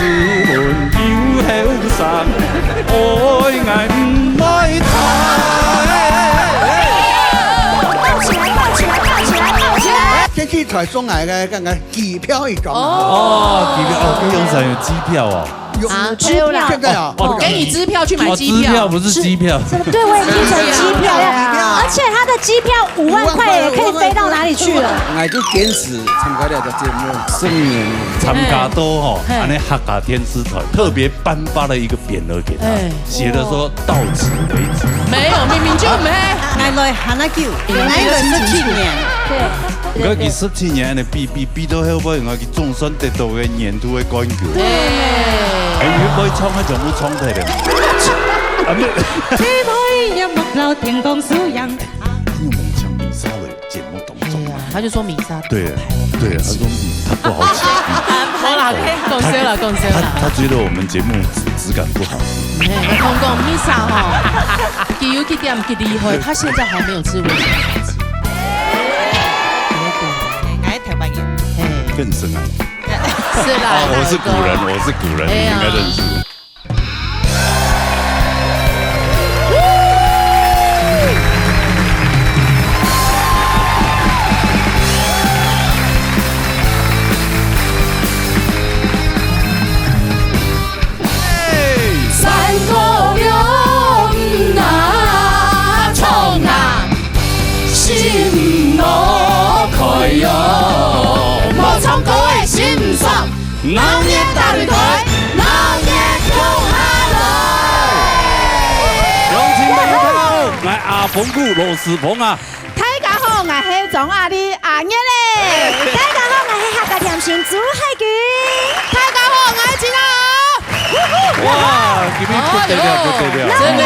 温柔后生，爱爱不爱这去台中来嘅，刚刚机票一张。哦，机票哦，用上有机票哦。啊，支票现在啊，给你支票去买机票，支票不是机票。对，我也听成机票呀，而且他的机票5万块也可以飞到哪里去了？我就坚持参加了这节目，10年。参加都哦，安尼客家天师团特别颁发了一个匾额给他，写的说到此为止。没有，明明就没。来来，喊那叫，来来17年。对。我去17年的比到后尾，我去总算得到个年度的冠军。哎，你可以冲啊，全部冲起来。天公素养。有梦想米莎的节目当中，他就说米莎。对，他说他不好吃。好啦，共生了，共生了。他觉得我们节目质感不好。公公米莎哈，给有去点给厉害，他现在还没有吃卫生纸。更深啊！是啦，我是古人，你应该认识。三个勇啊，冲啊，心莫开哟。唱歌的心唔爽，老热大擂台，老热共下来。有请大家来阿峰谷罗斯峰啊！大家好，我是张阿丽阿月嘞。大家好，我是客家甜心朱海军。大家好，我是金啊。哇，今天不得了，不得了！真的。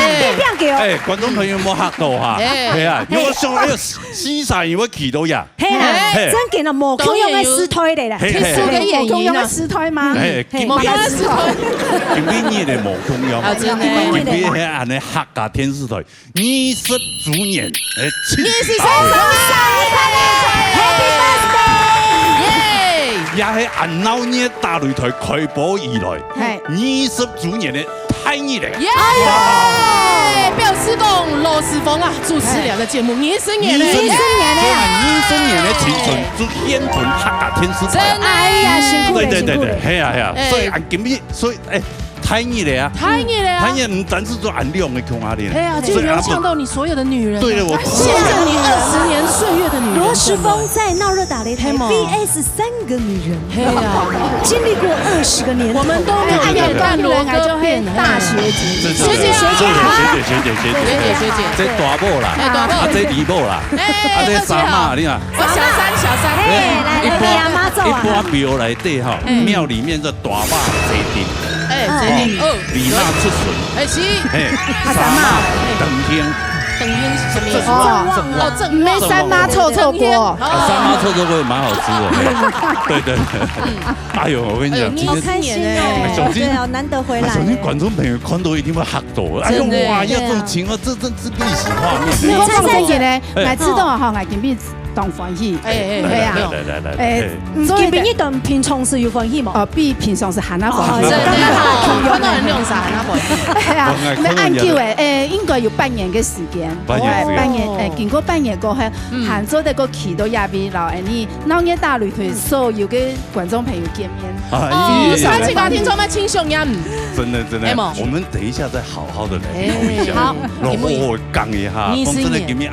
哎，观众朋友冇吓到哈，係啊，如果上呢個西山要企到呀，係啊，真勁啊，冇空用嘅屍推嚟啦，輸給演員啊，屍推嗎？係，冇用嘅屍推，今邊你哋冇空用，真的，今邊係按呢客家天師台20周年，20生日，Happy birthday！也係按老年大擂台開播以來20周年嘅太熱嚟。表示講羅斯峰啊，主持了個節目20年了，20年的青春就獻給客家天師台。哎呀，辛苦了，對，係啊，所以按今日，所以太熱了啊，太熱唔單止做按亮嘅窮阿啲，哎呀，就流暢到你所有的女人，對了，我獻着你20年歲月的女人。羅時豐在鬧熱打擂台 VS 3個女人，經歷過20個年頭，我們都沒有看羅哥變大學姐，學姐，這大寶啦，這二寶啦，這三媽，你看，我小三，來阿媽走啊，一般廟來對哈，廟裡面這大媽坐定，李娜出巡，是，三媽等天。等於什麼意思？正沒三媽臭臭鍋，三媽臭臭鍋蠻好吃的。對，哎呦，我跟你講，今天開心哦，對啊，難得回來。首先，觀眾朋友看到一定會嚇到，哎呦哇，要這種情啊，這是歷史畫面。你我講真嘅咧，我知道哈，我今日當歡喜，來，今邊一段平常時要歡喜冇？比平常時喊得歡喜。看到人用啥喊得歡喜？係啊，咩按叫誒，應該有半年嘅時間。半年經過半年過後，杭州的個期都亞比老你老年大擂台所有嘅觀眾朋友見面。哦，上次講聽眾們輕鬆呀，真的，我們等一下再好好的來聊一下。好，我講一下，講真的，今日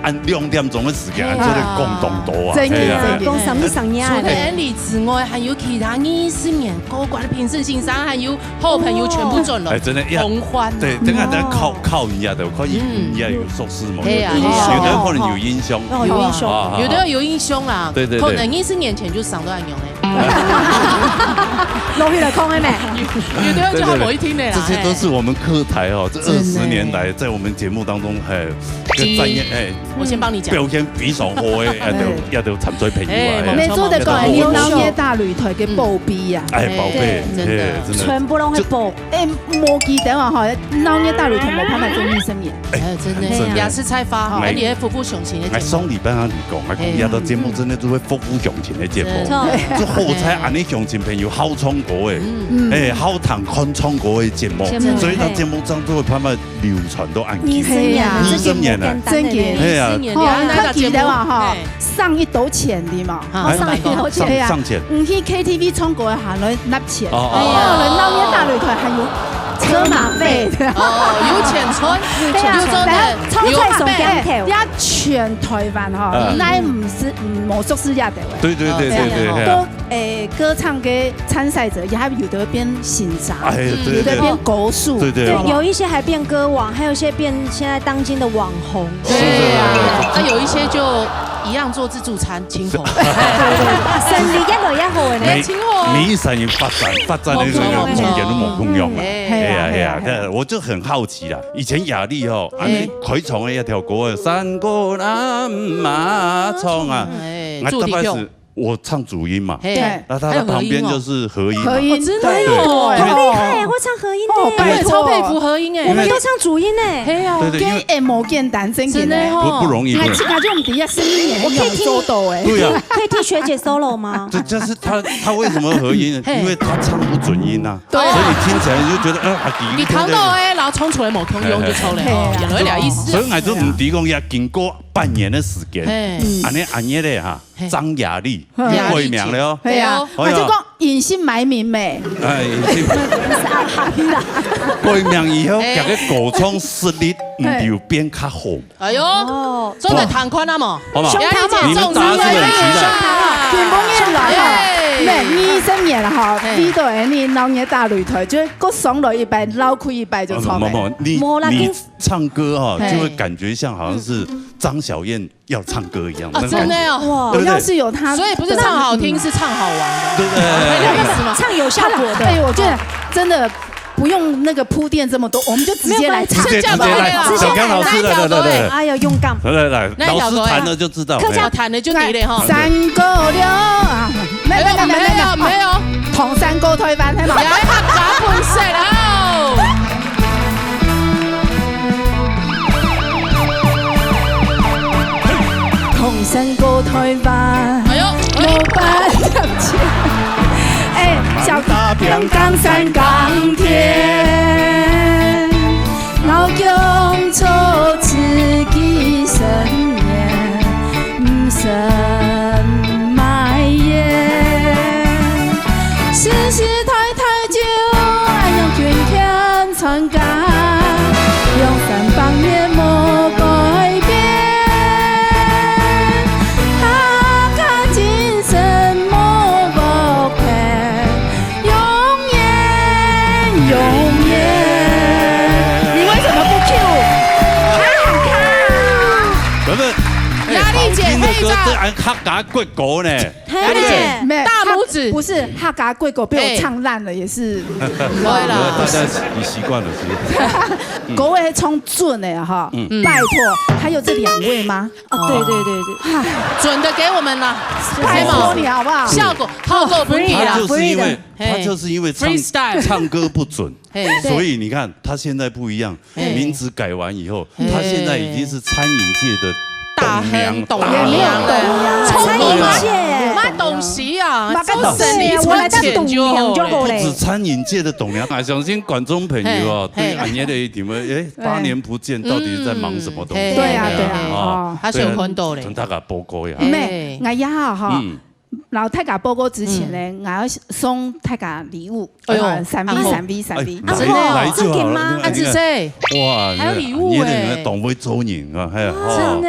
按2點鐘的時間，按這個共同度啊，真嘅，講什麼上呀？除了 Andy 之外，還有其他20年高官的評審欣賞，還有好朋友全部中了，真的同歡。對，等下靠人家的，可以人家有熟識嘛，有的可能有英雄，有的有英雄啦，對，可能20年前就上到暗用嘞。落去了空了沒？有的就還冇一聽嘞啦。這些都是我們客台哦，這20年來在我們節目當中，跟專業我先幫你講，表現非常好嘅，也都參賽朋友啊。你做的個有老年大擂台嘅寶貝啊，寶貝，真的，全部攏係寶。冇記得話哈，老年大擂台冇拍賣做20年，真的，也是菜花，而且夫婦雄情的節目。雙禮拜你講，也到節目真的都會夫婦雄情的節目。就好彩安尼向前朋友好创国诶，好谈看创国的节目，所以他节目上就会慢慢流传到安吉。真演啊，真演，哎呀，他记得嘛哈，上一斗钱的嘛，上一斗钱，上钱，去 KTV 唱歌的行来拿钱，哦，人闹年大擂台还有。车马费有钱村，有菜送姜条，一全台湾哈，那唔是魔术师亚的，对，都歌唱嘅参赛者也还有的变刑闸，有的变国术，对，有一些还变歌王，还有一些变现在当今的网红，对呀，那有一些就一样做自助餐，清火，生意一路一好嘅呢，清火，每生意发展那个梦想都冇共用。哎呀，我就很好奇啦。以前雅丽哦，佢唱的一条歌，山歌南马唱啊，主题曲。我唱主音嘛，对，那他的旁边就是和音，和音真的哦，好厉害，会唱和音呢，对，超佩服和音哎，我们都唱主音呢，嘿呀，跟无简单，真的不容易。你看这个就我们底下声音也很有收抖哎，对呀，可以听学姐 solo 吗？这就是他为什么和音？因为他唱不准音呐，所以你听起来就觉得你扛到哎，然后冲出来某空用就抽了，演了俩意思。所以我就唔提供也经过半年的时间，安尼嘞哈，张雅丽改名了哦，对啊，我就讲隐姓埋名咩，改名以后，这个歌唱实力唔就变较好。哎呦，真的谈宽了嘛，好嘛，你们大家是很期待。天公爷来哈，咩你生年哈，你到你老年大擂台，就各爽了一摆，捞亏一摆就超美。你唱歌哈，就会感觉像好像是张小燕要唱歌一样。真的哦，我要是有他，所以不是唱好听，是唱好玩的，对不对？唱有效果的。对，我觉得真的。不用那个铺垫这么多，我们就直接来唱。直接来，小刚老师来，对，哎呀，勇敢！来，老师弹了就知道。客家弹的就你嘞哈。山歌了啊，没有，同山歌推翻係嘛？有客家本色啦。同山歌推翻，哎呦，冇辦法。小大片江山钢铁，老姜做自己生年，唔生埋怨。世世代代就愛用拳拳傳家，用三百年冇改變。这按客家国歌呢？雅丽姐，大拇指不是客家国歌被我唱烂了，也是。对了，大家你习惯了是。国位冲准的哈，拜托，还有这两位吗？哦，对，准的给我们了，拜托你好不好？效果好够不低了。他就是因为唱歌不准，所以你看他现在不一样，名字改完以后，他现在已经是餐饮界的。大亨董娘的，餐饮界，买东西啊，周神你存钱就好了。不止餐饮界的董娘，相信观众朋友啊，对安爷的你们8年不见，到底是在忙什么东西？对啊，他是有坤斗嘞，跟大家报告呀。没，我也好哈。然后泰嘎报告之前呢，我要送泰嘎礼物，3V，真的真的吗？安子谁？哇，还有礼物哎，董威周宁啊，还有真的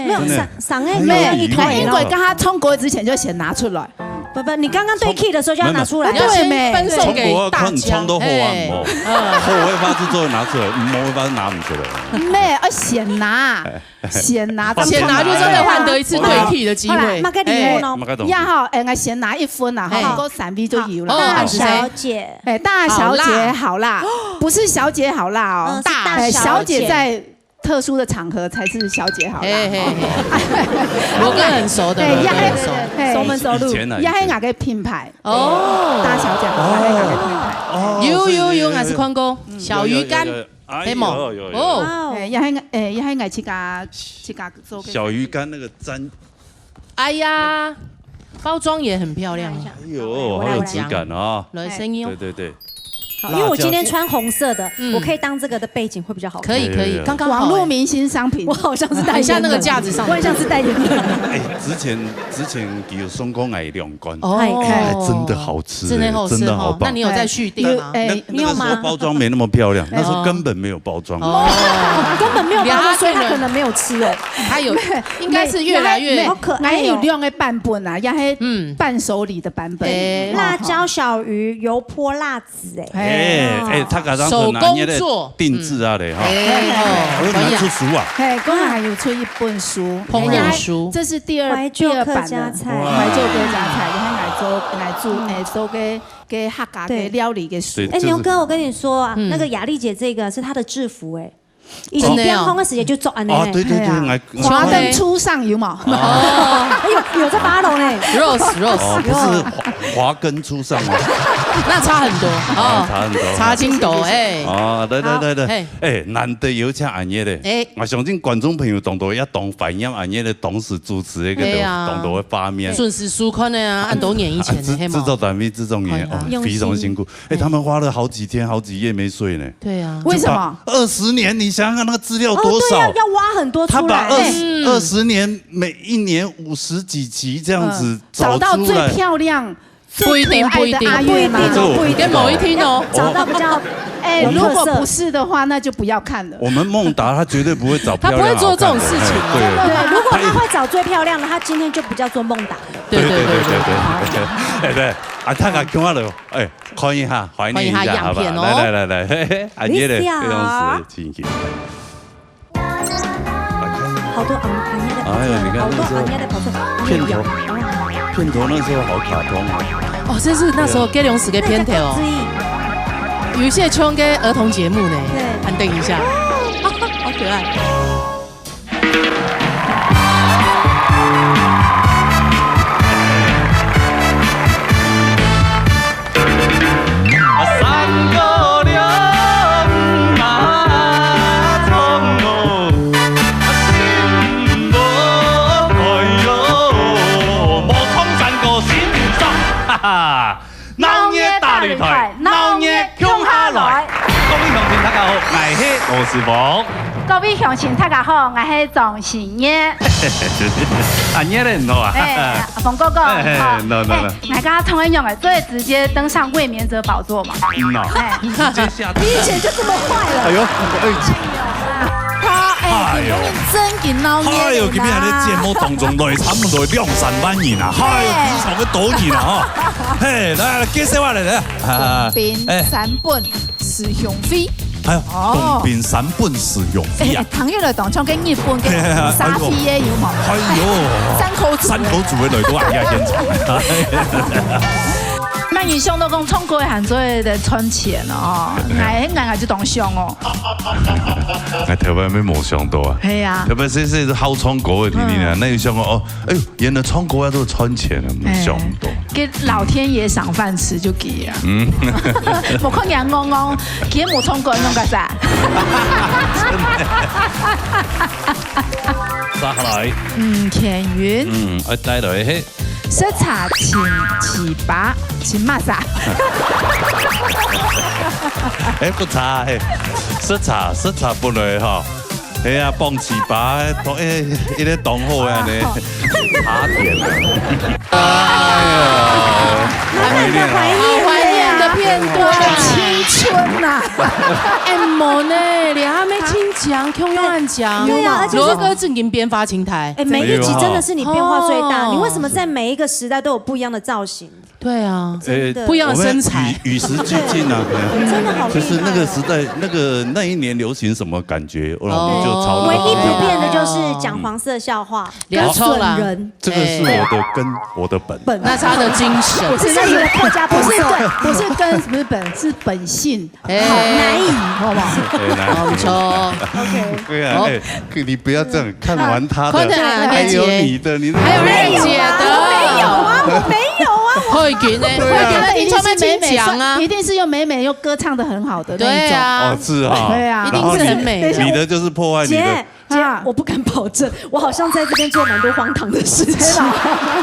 没有上哎没有，因为刚他冲过之前就先拿出来。不，你刚刚对 key 的时候就要拿出来，对没？分送给大家。冲都好啊，后尾巴是做拿出来，末尾巴拿唔出来。没，先拿，先拿就真的换得一次对 key 的机会。马个礼物呢？呀好，我先拿1分啊，哈，够3V 就有了。大小姐，大小姐好辣，不是小姐好辣哦，大小姐在。特殊的场合才是小姐好啦。我跟很熟的，熟门熟路。也系哪个品牌？哦，大小姐，哪个品牌？有，还是宽工小鱼干，黑毛哦，也系爱去家做。小鱼干那个沾，哎呀。包装也很漂亮，哎呦，好有质感啊！来声音哦对，对对，好，因为我今天穿红色的，我可以当这个的背景会比较好看。可以可以，刚刚好网络明星商品我，好像是代言人，很像那个架子上我很像是代言人。哎，之前有松公矮两关，哦哎，真的好吃，真的好吃真的好棒。那你有在续订吗？那个时候包装没那么漂亮，那时候根本没有包装。哦，根本没有包装，所以他可能没有吃哦。它有，应该是越来越好可爱还有哦。用的版本啊，也是伴手礼的版本。辣椒小鱼、油泼辣子，他搞成手工做定制啊嘞哈，哦，拿出书啊，嘿，公还有出一本书，烹饪书这是第二怀旧客版的家菜怀旧客家菜，然后来做给客家的料理的书。哎，牛哥，我跟你说啊，那个雅丽姐这个是她的制服哎，以前巅峰的时间就做安哦，对对对，华灯初上有冇？哦，有在八楼呢。Rose，哦，不是华根初上啊，那差很多哦，差很多，差筋斗哎。哦，对对对对嘿，哎，难得有请安业的，哎我相信观众朋友懂得要懂反映安业的董事主持那个懂得会发面，准时纾困的啊，按多年以前的黑制作单位制作人哦，非常辛苦，哎，他们花了好几天好几夜没睡呢。对啊，为什么？20年，你想想看那个资料多少？要挖很多出来。他把20年每一年50几集这样子找到最漂亮。不一定，不一定，不一定，某一天哦，找到比较哎，如果不是的话，那就不要看了。我们孟达他绝对不会找漂亮，他不会做这种事情。对，如果他会找最漂亮的，他今天就不叫做孟达了。对对对对，哎对，啊，他敢跟我聊，哎，看一下，怀念一下，好吧？来，安业的非常时进去。好多安业的，哎呦，你看好多安业的跑出来，片头那时候好卡通哦，这是那时候给龙史给片头哦，有一些冲给儿童节目呢，安定一下，好可爱。闹热大擂台，闹热向下來。各位鄉親大家好，我係羅時豐。各位鄉親大家好，我係莊心妍。安耶嘞，喏啊。哎，馮哥哥，好。喏。大家同樣嘅，所以直接登上衛冕者寶座嘛。喏。哎，直接下。你以前就這麼壞了。哎呦，哎呦，真嘅鬧熱。哎呦，今日啲節目當中來差唔多2-3萬人啊，哎呦，非常嘅多人啊，嘿，來介紹下嚟咧。邊三本是雄飛。哎呦，東邊3本是雄飛啊。唐月來當唱緊日本嘅沙飛嘅有冇？哎呦，三口組嘅來到亞現場。那你兄都講衝過行做的存錢哦，我就當上哦。哎，台灣沒冇想到啊。係啊。特別是好創國嘅天天啊，那有想過哦，哎呦，原來創國要都存錢啊，冇想到。給老天爺賞飯吃就給啊。冇可能我給冇衝過弄個啥？沙來。田雲。我帶來嘿。色茶請拔，請乜啥？哎，不差嘿，色茶本來哈，哎呀，幫起拔，一個同好呀呢，茶點。滿滿的懷念的片段，青春呐！哎，冇呢，你還沒聽講，空用暗講，對啊，而且羅哥正經編發青苔。哎，每一集真的是你變化最大，你為什麼在每一個時代都有不一樣的造型？對啊，不一樣的身材，與時俱進啊，真的好厲害。就是那個時代，那一年流行什麼感覺，我們就抄。唯一不變的就是講黃色笑話，跟損人。這個是我的根，我的本。那是他的精神。不是你的客家本色，不是根，不是本，是本性。好難以，好不好？不錯。OK。對啊，你不要這樣，看完他的，還有你的，還有瑞姐的。沒有啊，我沒有啊。慧君呢？慧君聽說沒金獎啊，一定是又美美又歌唱得很好的那種。對啊，哦是啊，對啊，一定是很美。你的就是破壞你的。我不敢保证，我好像在这边做蛮多荒唐的事情。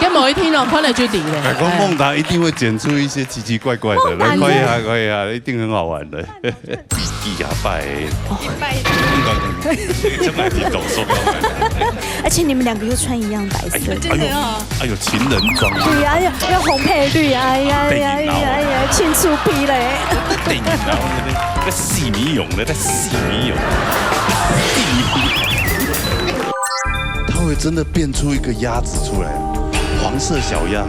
跟某一天哦，看了就底了。光孟达一定会剪出一些奇奇怪怪的，可以啊，可以啊，一定很好玩的。一牙拜，这买你懂说。而且你们两个又穿一样白色，哎呦，情人装，对呀，要红配绿，哎呀，庆祝屁嘞！电影然后那细米勇的，那细米勇，他会真的变出一个鸭子出来，黄色小鸭，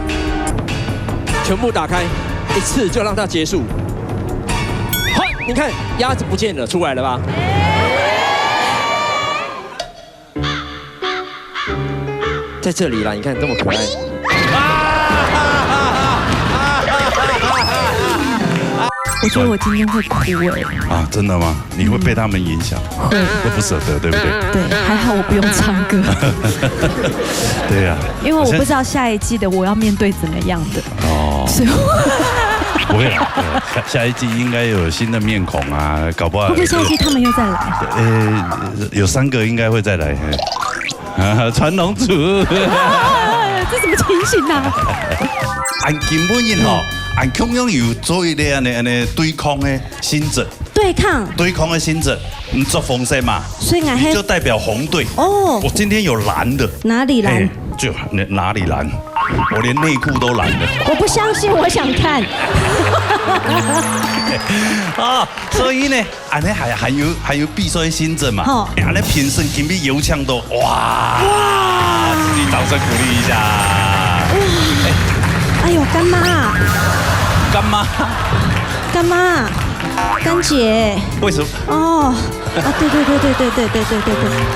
全部打开，一次就让它结束。好，你看鸭子不见了，出来了吧？在这里啦，你看这么可爱。我觉得我今天会哭哎。啊，真的吗？你会被他们影响？会，都不舍得，对不对？对，还好我不用唱歌。对呀，因为我不知道下一季的我要面对怎么样的。哦。所以不会啦，下一季应该有新的面孔啊，搞不好。会不会下一季他们又再来？有3个应该会再来。传龙族。这什么情形啊？按根本因吼，按共用有做一个安尼对抗的性质。对抗的性质，你做风扇嘛，所以你就代表红队。哦，我今天有蓝的。哪里蓝？就哪里蓝？我连内裤都蓝的。我不相信，我想看。啊，所以呢，安尼还有必须新政嘛，安尼评审今比油枪多，哇！自己掌声鼓励一下。哎呦，干妈，干姐。为什么？哦，啊，对，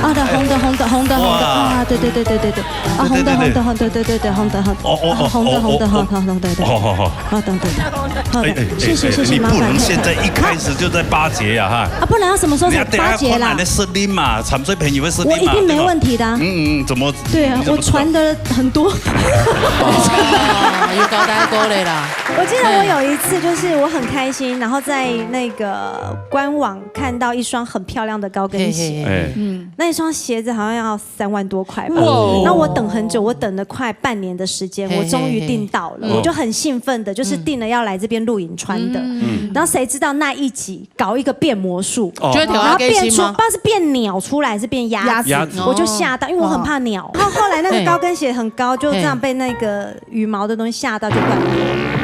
啊的红的，啊，对，啊红的，对，红的，谢，你麻烦。不能现在一开始就在巴结呀哈。啊，不然要什么时候才巴结啦？你声音嘛，产水朋友会声音嘛。我一定没问题的。怎么？对啊，我传的很多。又高大高嘞啦！我记得我有一次就是我很开心，然后在那个官网看到一双很漂亮的高跟鞋，那一双鞋子好像要3万多块吧。那我等很久，我等了快半年的时间，我终于订到了，我就很兴奋的，就是订了要来这边录影穿的。然后谁知道那一集搞一个变魔术，然后变出不知道是变鸟出来还是变鸭子，我就吓到，因为我很怕鸟。然后后来那个高跟鞋很高，就这样被那个羽毛的东西吓到就断掉。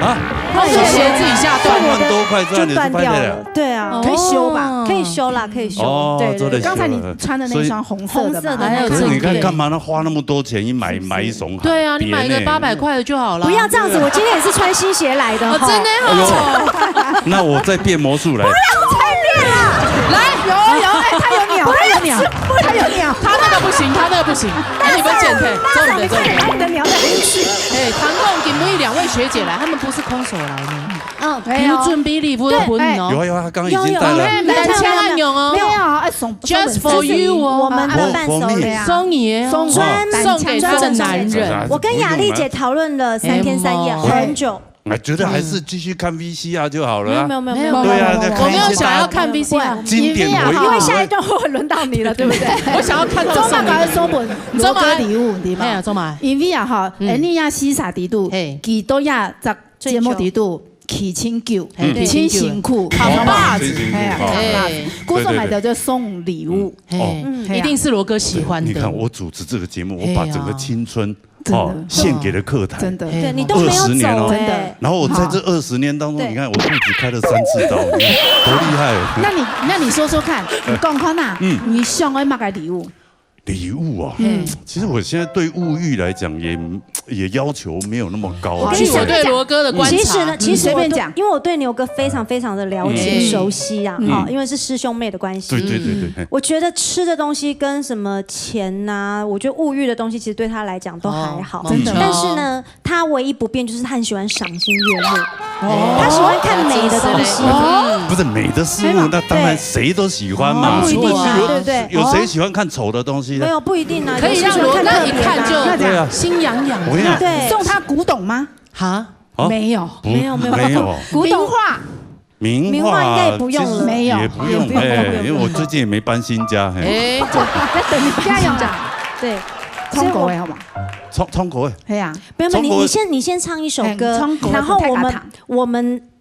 啊，后来鞋自己吓断，3万多块就断掉了。对啊，可以修吧？可以修啦，可以修。对，刚才你穿的那双红色的，还有这你看干嘛呢？花那么多钱买一双？对啊，你买一个800块的就好了。不要这样子，我今天也是穿新鞋来的。真的哦。那我再变魔术来。不要再变了，来有，哎，他有鸟，他那个不行，哎，你们减退，马上你快点把你的鸟带回去。哎，唐贡给每2位学姐来，他们不是空手来的。没有准备礼物的婚哦。有啊，他刚刚已经带了。单枪暗勇哦。没有啊，送 Just for you 哦，我们的伴手礼啊，送你，送给正男人。我跟雅丽姐讨论了3天3夜，很久。我觉得还是继续看 VCR 就好了。没有。对啊，我没有想要看 VCR 经典回忆，因为下一段会轮到你了，对不对？我想要看中马搞送本罗哥礼物，对吧？中马，因为啊哈，你呀西沙地度，几多呀在节目地度。起清酒，清辛苦，扛把子，郭总买的就送礼物，一定是罗哥喜欢的。你看我主持这个节目，我把整个青春献给了客台，真的，对你都没有走，真的。然后我在这20年当中，你看我肚子开了3次刀，多厉害！那你说说看，你讲看呐，你想要买个礼物？礼物啊，其实我现在对物欲来讲也要求没有那么高。据我对罗哥的观察，其实随便讲，因为我对牛哥非常非常的了解熟悉啊，因为是师兄妹的关系。对。我觉得吃的东西跟什么钱呐，我觉得物欲的东西其实对他来讲都还好，真的。但是呢，他唯一不变就是他很喜欢赏心悦目，他喜欢看美的东西。不是美的事物，那当然谁都喜欢嘛，不一定啊，对不对？有谁喜欢看丑的东西？没有，不一定啊，可以让罗哥一看就心痒痒。我跟你讲，送他古董吗？哈，没有，没有，古董画。名画应该也不用了，没有也不用因为我最近也没搬新家。哎，在等你加油的，对，冲口味好不好？冲口味。对呀，不用，你先唱一首歌，然后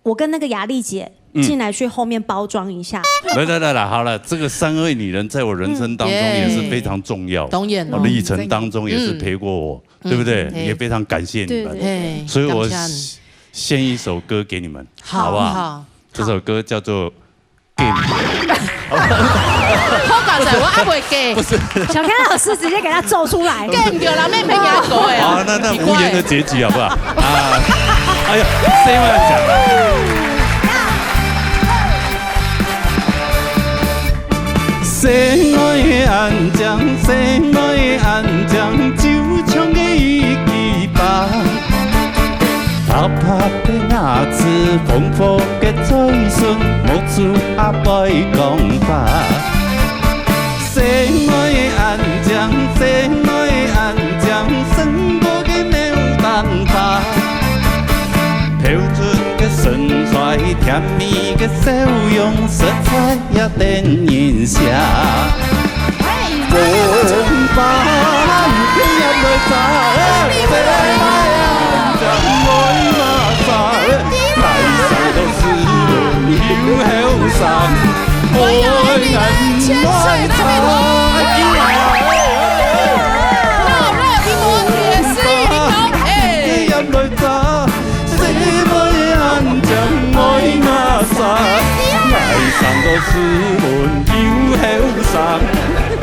我跟那个雅丽姐进来去后面包装一下。来，好了，这个三位女人在我人生当中也是非常重要，懂演哦，历程当中也是陪过我，对不对？也非常感谢你们，所以我献一首歌给你们，好不好？这首歌叫做《Game》。好搞仔，我还不会 game。不是，小 K 老师直接给他奏出来。 game 掉了，妹陪给他狗哎。好，那无言的结局好不好？啊，哎呀，谁会讲？谁爱安江，谁爱安江，就唱的一支吧。拍拍的那次，丰富的嘴唇，无处也袂讲吧。谁爱安江，谁爱安江，算无个没有办法。标准的身材，甜蜜的笑容，色彩也电影下。风把雨入来砸，谁爱安江爱马沙，来生都是轮流后生，爱人爱他。上個是門要後生，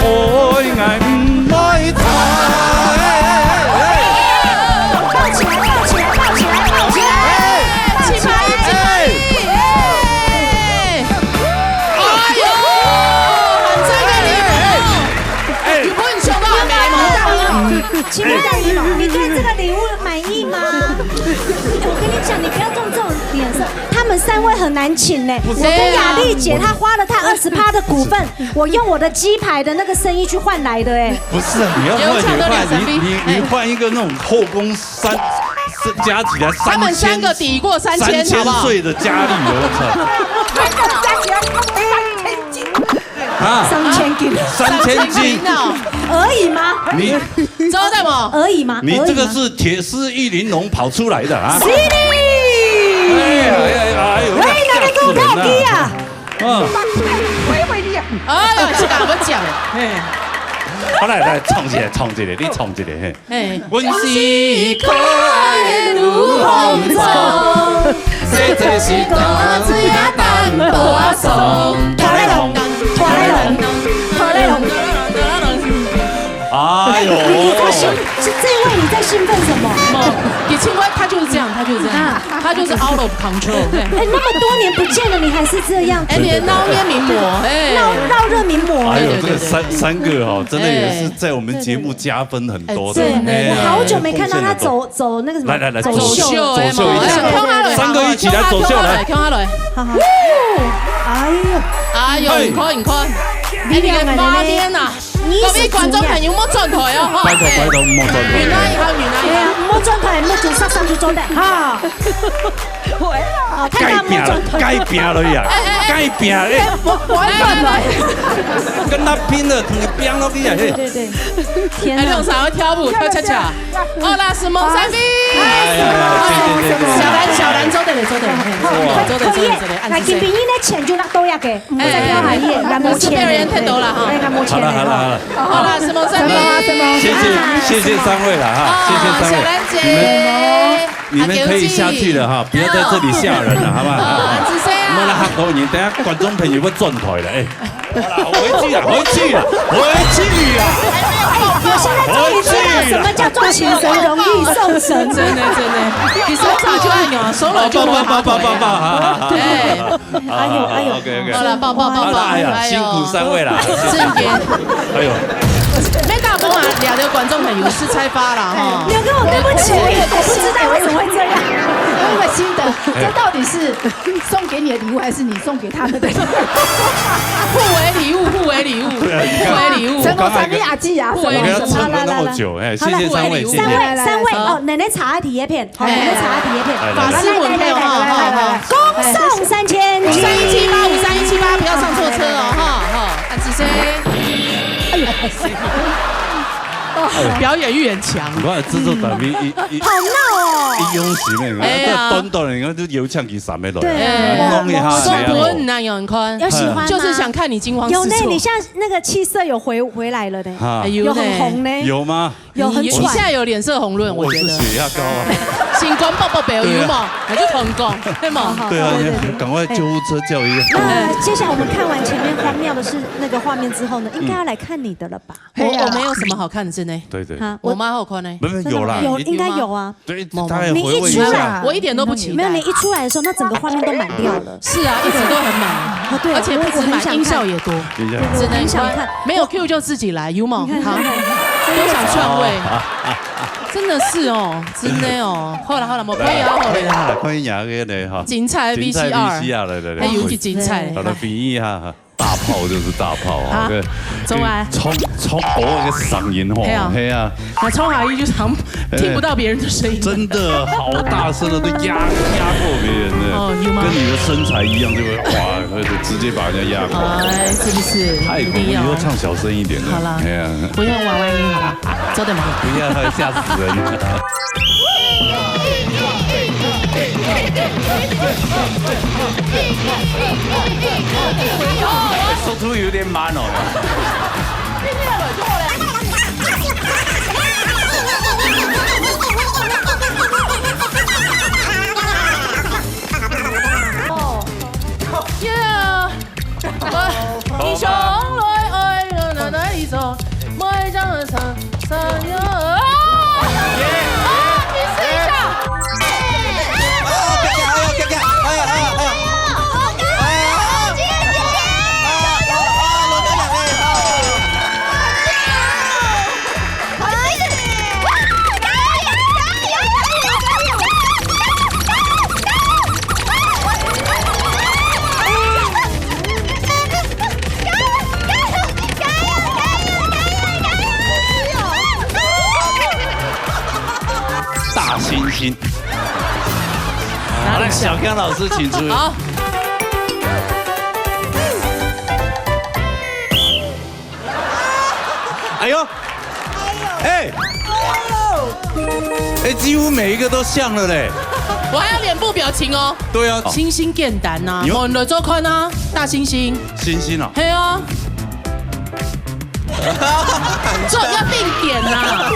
愛愛唔愛他。抱起來，抱起來，抱起來，抱起來！起拍一起！哎呦，很讚嘅禮物，如果你收到請問大姨，你對這個禮物滿意嗎？我跟你講，你不要用這種臉色。他們三位很難請呢。我跟雅麗姐，她花了她20%的股份，我用我的雞排的那個生意去換來的哎。不是，你要換你換一個那種後宮加起來3000，他們三個抵過3000，好不好？歲的佳麗，我操！加起來3000斤啊，3000斤，3000斤而已嗎？你知道在嗎？而已嗎？你這個是鐵絲玉玲瓏跑出來的啊！是的。哎呦，喂，哪個公告機啊？哎呦，是哪個講？好來，唱一個，你唱一個嘿。阮是可愛如風中，細細是大水也淡薄鬆。拖來龍，哎呦！你在興奮什麼？也青蛙，他就是這樣，他就是 out of control。哎，那麼多年不見了，你還是這樣？哎，你烙捏名模，烙熱名模。哎呦，這個三個哦，真的也是在我們節目加分很多的。對，我好久沒看到他走那個什麼，來走秀一下，三個一起來走秀來，跳下來，好好。哎呦，唔開，你嘅畫面啊！各位觀眾朋友，唔好轉台哦！拜託，唔好轉台。原來唔好轉台，唔好做塞上去做的哈。改拼了呀！改拼嘞！跟他拼了，你拼了你呀！對，天哪！用啥跳舞跳恰恰？哦，那是蒙山 V。小蘭走的嘞。來，金平英的錢就拿多呀給，唔再跳行業，拿冇錢。被人太多了哈。好了。好了，是蒙山 V。謝謝三位了哈，謝謝三位。小蘭姐，你們可以下去了哈，不要在這裡嚇人了，好不好？我們來嚇到你，等下觀眾朋友會轉台了，哎。好了，回去啊！我現在終於知道什麼叫做請神容易送神，真的，你手早就按鈕，手了就握。抱，哎呦 ，OK， 好了，抱，哎呀，辛苦三位了，正點，哎呦，沒打工啊，倆的觀眾朋友是猜發了哈。劉哥，我對不起，我不知道為什麼會這樣。我有個心得，這到底是送給你的禮物，還是你送給他們的？互為禮物。成功三个雅纪啊！我给他撑了那么久，哎，谢谢三位，谢谢。三位哦，奶奶茶体叶片，好，奶奶茶体叶片，法师文配哈，恭送3000斤3178，不要上错车哦哈，看子谁？哎呦，表演欲很强。我制作单位好闹哦，一用时呢，这短短的，你看就油呛起三个落，对，弄一下说不难有人看，有喜欢吗？就是想看你惊慌失措。有呢，你现在那个气色有回来了呢，有有很红呢，有吗？有很你现在有脸色红润，我觉得。血压高啊。新冠爆爆表有嘛？还是成功，对吗？对啊，赶快救护车叫一个。那接下来我们看完前面荒谬的是那个画面之后呢，应该要来看你的了吧？我没有什么好看的，真的。对对。我妈好看呢。没有啦，有应该有啊。对，他也你回味一出来，我一点都不期待。没有，你一出来的时候，那整个画面都满掉了。是啊，一直都很满。对，而且不止满，音效也多。我很想看，没有 Q 就自己来，有吗？好，都想篡位。真的是哦，真的哦。好了，我可以啊，好了。欢迎牙哥的哈。精彩 VCR，来，尤其精彩。好的，比喻哈。大炮就是大炮啊！中来冲我个嗓音吼，嘿啊！那冲阿姨就常听不到别人的声音，真的好大声的，都压过别人的，哦，有吗？跟你的身材一样，就会哇，直接把人家压过。哎，是不是？太恐怖，以后唱小声一点的。好了，哎呀，不用玩玩音好了，走点嘛。不要，吓死人！速度有点慢哦。你上来爱那那一种，每张的上有。星星，好了，小刚老师请出。好。哎呦，哎，几乎每一个都像了嘞。我还要脸部表情哦。对啊，星星简单呐，我们的周刊啊，大猩猩。星星啊。嘿啊。这要定点呐，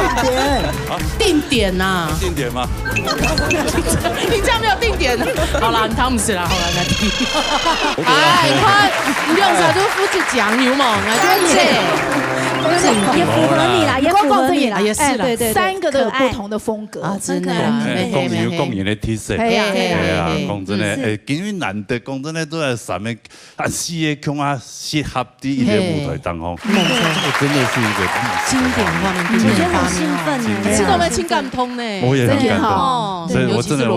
定点呐，定点吗？你这样没有定点的。好了，你汤姆斯啦，好了，来听。哎，你用啥都夫子讲牛嘛，来这也符合你啦，也符合你啦，也是啦，对，三个都有不同的风格啊，真的。公演的 T 恤，哎呀，讲真的，哎，因为难得讲真的都在上面啊，四个腔啊，适合的一个舞台当中，这个真的是一个经典画面，经典画面，你知道吗？情感通呢，我也很感动，所以我真的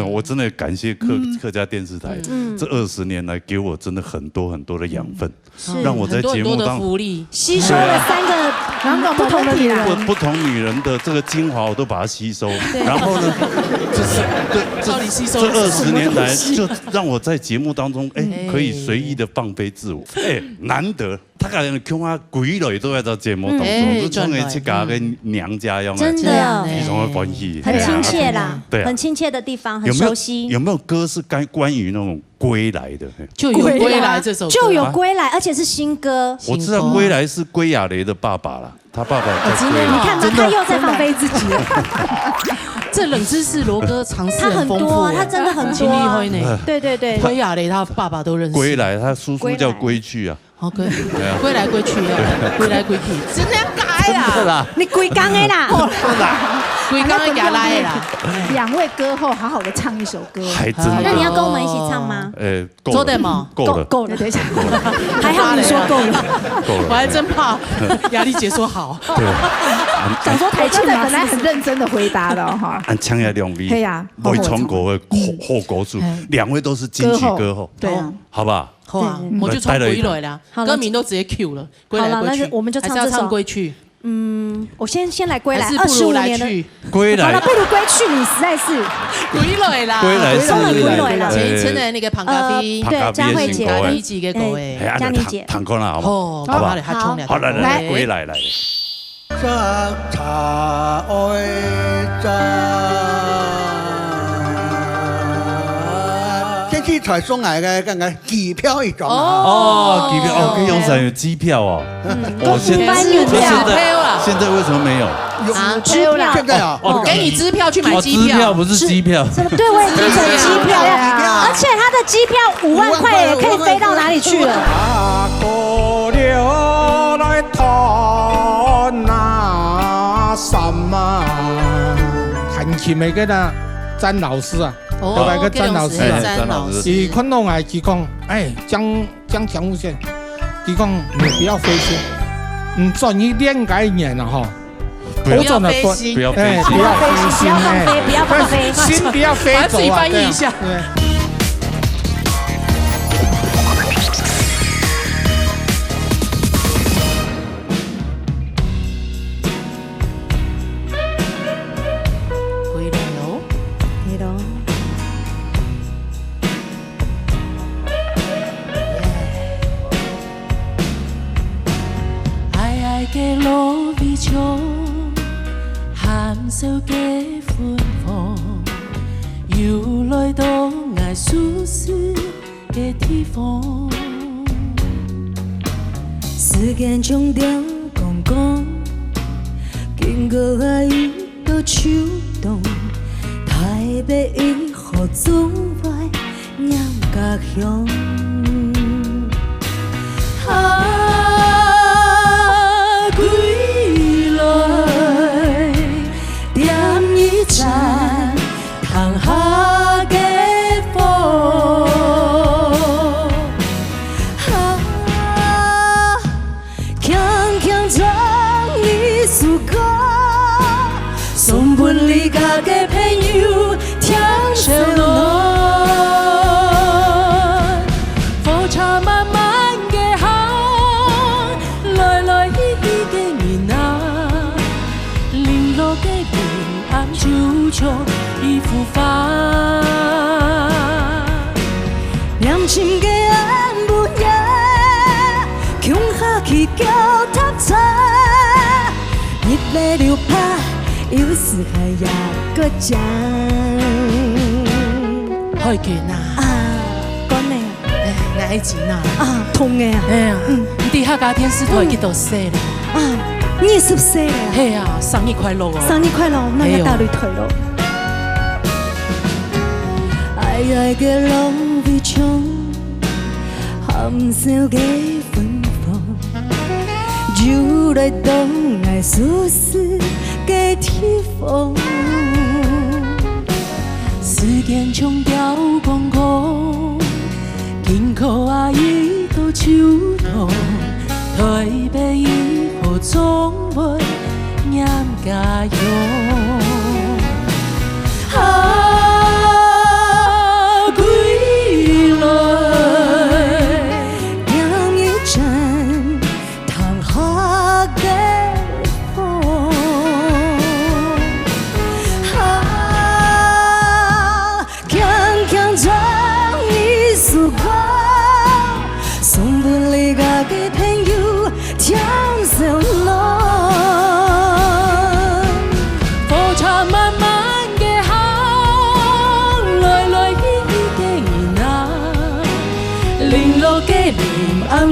我真的感谢客家电视台这20年来给我真的很多的养分，让我在节目当中吸收了3个不同的女人，不同女人的这个精华我都把它吸收，然后呢，这20年来就让我在节目当中可以随意的放飞自我，难得。他可能腔啊鬼类都在这节目当中，都成为去家跟娘家一样，真的，非常的关系，很亲切啦，对，很亲切的地方，很熟悉。有没有歌是关于那种归来的？就有归来这首歌，就有归来，而且是新歌。我知道归来是归亚蕾的爸爸啦，他爸爸在归来。你看他又在放飞自己了。这冷知识罗哥尝试很多啊，他真的很多啊。对，归亚蕾他爸爸都认识。归来，他叔叔叫归去啊。好，归来归去啊，归来归去，真的要改啦！你归刚的啦，归刚的给他来啦。2位歌后好好的唱一首歌，还真的。那你要跟我们一起唱吗？够了吗？够了，等一下，还好你说够了，我还真怕压力姐说好。对，想说台庆本来很认真的回答了哈。按唱下2位，未从国的后国主，2位都是金曲歌后，对啊，好不好？好啊，我就唱归来啦，歌名都直接 Q 了，归来归去，我们就唱这首。还是要唱归去。我先来归来，25年的归来。好了，不如归去，你实在是归来啦，归来是归来啦。前一次的那个庞咖啡，对，佳慧姐，第一集嘅各位，佳妮姐，弹过啦，好不好？好，好，好，来，归来来。这茶爱天气台送来嘅，刚刚机票一张哦，机票哦，可以用成机票哦。我现在为什么没有？支票现在啊，给你支票去买机票，支票不是机票。对，我也听成机票呀，而且他的机票5万块也可以飞到哪里去了？弹琴的嗰個詹老師啊，有個詹老師啊，伊看到我，佢講，江強無線，佢講你不要灰心，你轉一練改年了哈，不要灰心，不要灰心，不要放飛，不要放飛，心不要飛走啊，自己翻譯一下。嘅路微笑，含笑嘅歡放，又來到我舒適嘅地方。時間長條公公，經過我一個秋冬，台北以後總會念家鄉。tháng hạ ghé phố khang khang trong đi su có sống buồn ly cả cái朋友听上路火車慢慢嘅行來來去去嘅年啊零落嘅平安就像一幅畫，念情嘅眼不夜，強下去叫他猜，熱淚流拍，有時還也個講。開拳啊！講你啊！愛錢啊！痛嘅啊！哎呀，你底下家電視台幾多歲了？你也10歲了？係啊，生日快樂哦！生日快樂！那要大女腿咯。愛嘅路微長，含笑嘅芬芳，就來到愛舒適嘅地方。時間長條公公，經過啊一道秋冬，台北以後總會念家鄉。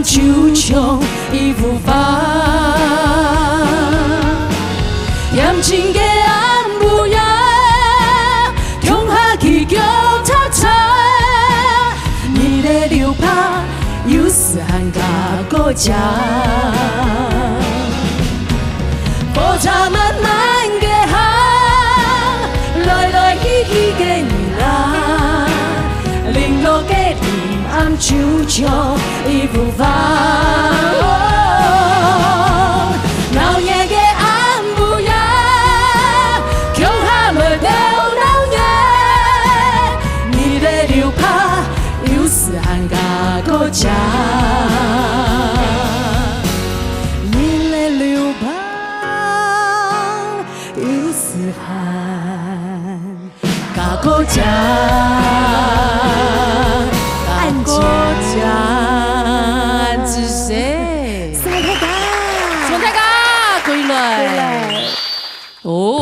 就像一幅畫，甜情嘅暗不夜，痛下去叫他猜，你的流拍有時還加個假，火車慢慢嘅行，來來去去嘅你啦，零落嘅平安就像一幅畫，老夜嘅暗不夜，強下來到老夜，你的流拍有時還加個假。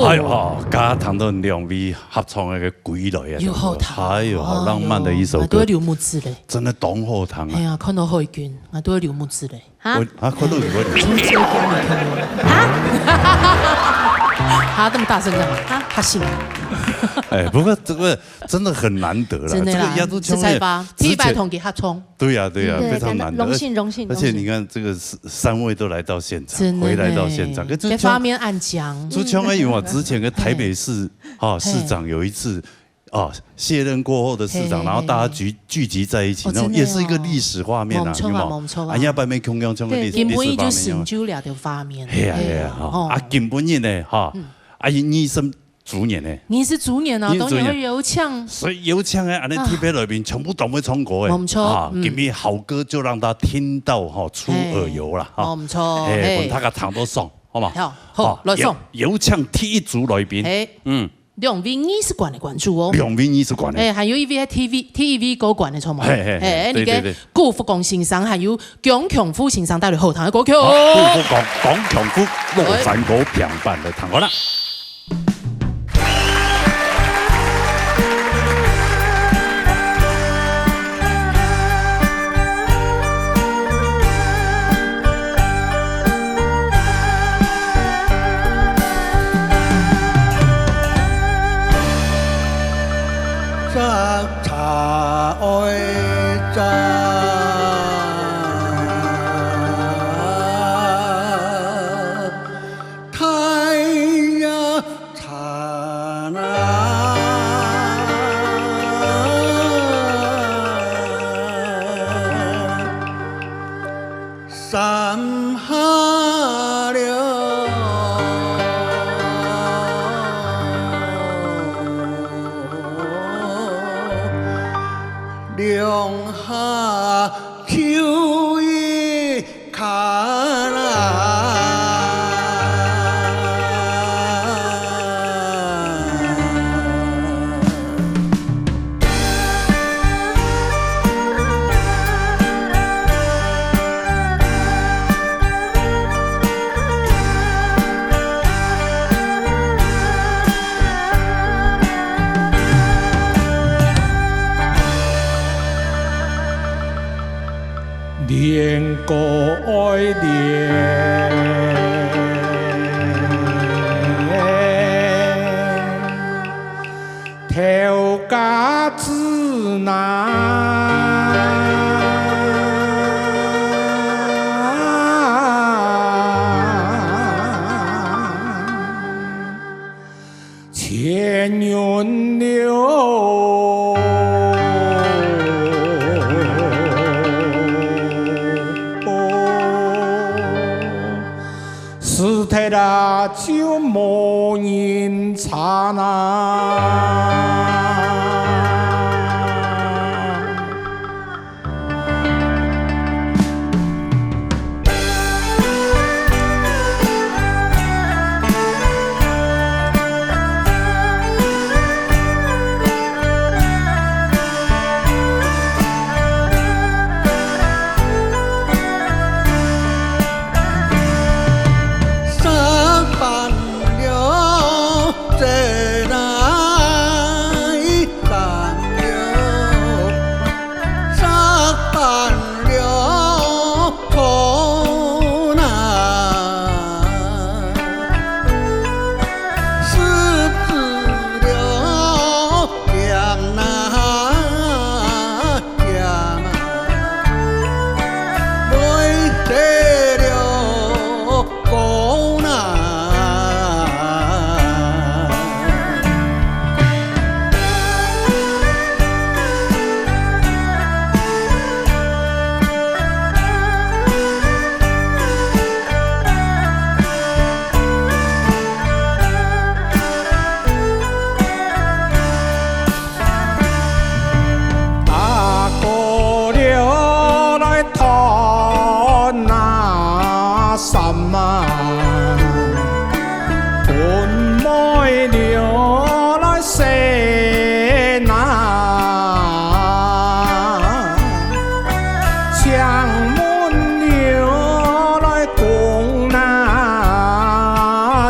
哎呦，跟唐顿两位合唱那个《归来》啊，有后堂，哎呦，好浪漫的一首歌，都会流木子嘞，真的懂后堂哎呀，看到后军，我都会流木子嘞。看到你会流。他这么大声干嘛？他信。哎，不过这个真的很难得了，真的啦，这个亚洲这才吧，第一百桶给他冲。对呀，非常难得，荣幸。而且你看，这个3位都来到现场，回来到现场，给发面暗讲。朱琼因为我之前跟台北市市长有一次卸任过后的市长，然后大家聚集在一起，那种也是一个历史画面啊，有冇？哎呀，把面空中冲个历史根本就成就了的画面。系啊，根本呢，你是主演呢？你是主演啊，当然油腔。所以油腔啊，那 TV 里面全部都会唱歌的。冇错，今日好歌就让他听到出耳油啦。冇错，哎，他个糖都送，好嘛？好，来送。油腔第一组来宾，两位艺术馆的关注哦，两位艺术馆的，还有一位 TV 高管的错嘛，你嘅顾福光先生，还有蒋强夫先生带来后堂的歌曲，顾福光、蒋强夫、罗山歌平版的堂歌啦。恋过爱恋，头家之难，千年流。是太大就莫人刹那。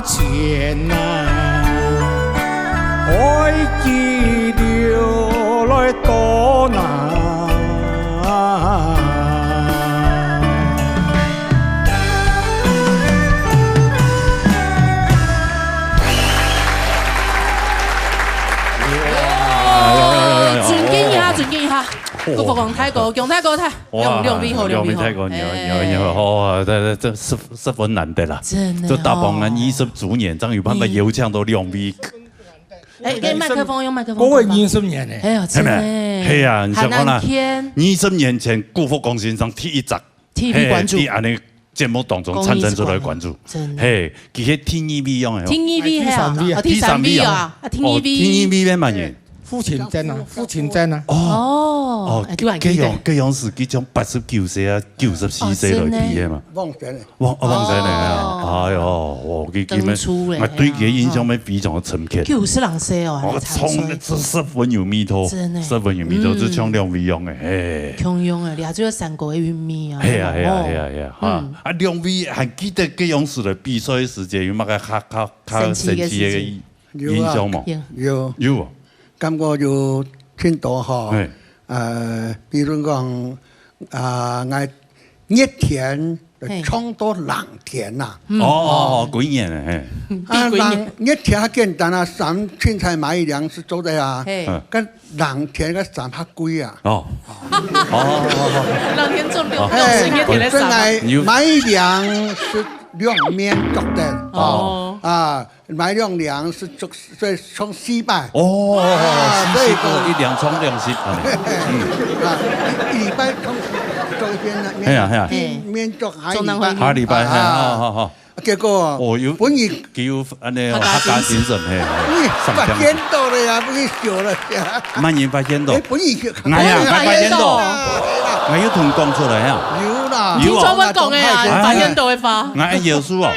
前呐。不讲泰国，讲泰国太两米好，两米泰国牛，哦，这十分难得啦。真的。就大鹏人20主年，张宇潘的油枪都2米。哎，给麦克风，用麦克风。嗰個20年咧，哎呀，真的。係啊，你想講啦，20年前顧福公先生第一集 ，TV 關注，喺安尼節目當中產生出來關注，嘿，其實天意美用嘅，天意美係啊，第三美啊，天意美，天意美咩乜嘢？父親節啊，父親節啊。哦，嗰樣是嗰種89歲啊，94歲來睇嘅嘛。忘記咧。忘記咧啊！哎呦，我記咩？我對佢印象咩非常的深刻。90歲哦，我從十分有味道，十分有味道，就像兩位用嘅，嘿。強用嘅，你仲有3個玉米啊？係啊，啊兩位還記得嗰樣時嘅比賽時間有乜個較神奇嘅印象冇？有。感覺就挺多哈，比如講我熱田唱到冷田呐，幾年咧？熱田較簡單啊，3青菜買1兩是做的啊，跟冷田個3較貴啊。冷田做6是熱田的3。買1兩是兩面做的，買2兩是做所以從400。所以1兩從210。1禮拜從做面做下禮拜，好。結果本意叫安尼客家精神嘿，發現到了呀，不是笑了呀。乜嘢發現到？本意發現到，我要同講出來啊！有啦，聽錯乜講嘅啊？發現到嘅發。我耶穌哦。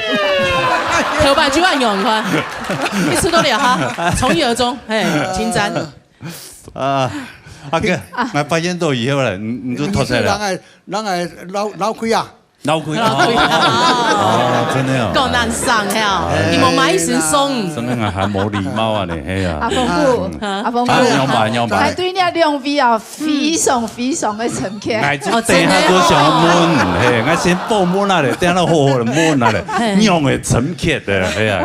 頭擺9萬用你看，一次都了哈，從一而終，嘿，請讚。阿哥，我發現到以後咧，你都脫出來。人係老虧啊。老虧真的哦，夠難上呀！你冇買一時送，真係還冇禮貌啊你，係啊。阿峰哥，係對呢兩位啊，非常嘅深刻。我等下都想問，係我先報滿啦咧，等下好好滿啦咧，用嘅深刻嘅，係啊。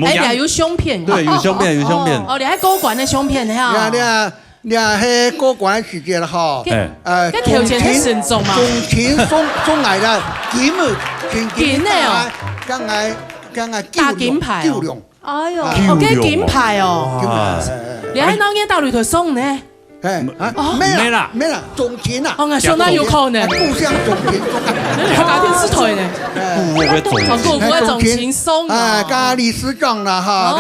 哎，有相片，對，有相片。哦，你喺高管嘅相片嚇。你係過關時間啦嗬，跟條件係慎重嘛，送嚟啦，金嘅哦，梗係大金牌哦，哎呦，我嘅金牌哦，你喺當年到裏頭送呢？咩啦，種錢啊！我相當有可能，互相種錢，客家電視台呢？我種錢送啊，加理事長啦哈，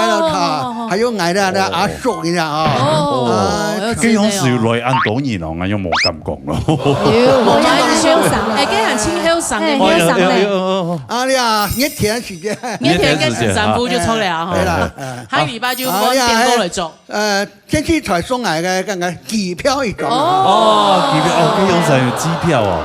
還有我的阿叔你啊，這樣是來按多年咯，我又冇咁講咯。我係香省，誒，跟人親香省嘅，啊呀，熱天時間，熱天跟3夫就出嚟啊，係啦，下禮拜就按電工嚟做。天氣台送嚟嘅，剛剛機票一張。機票可以用上有機票哦。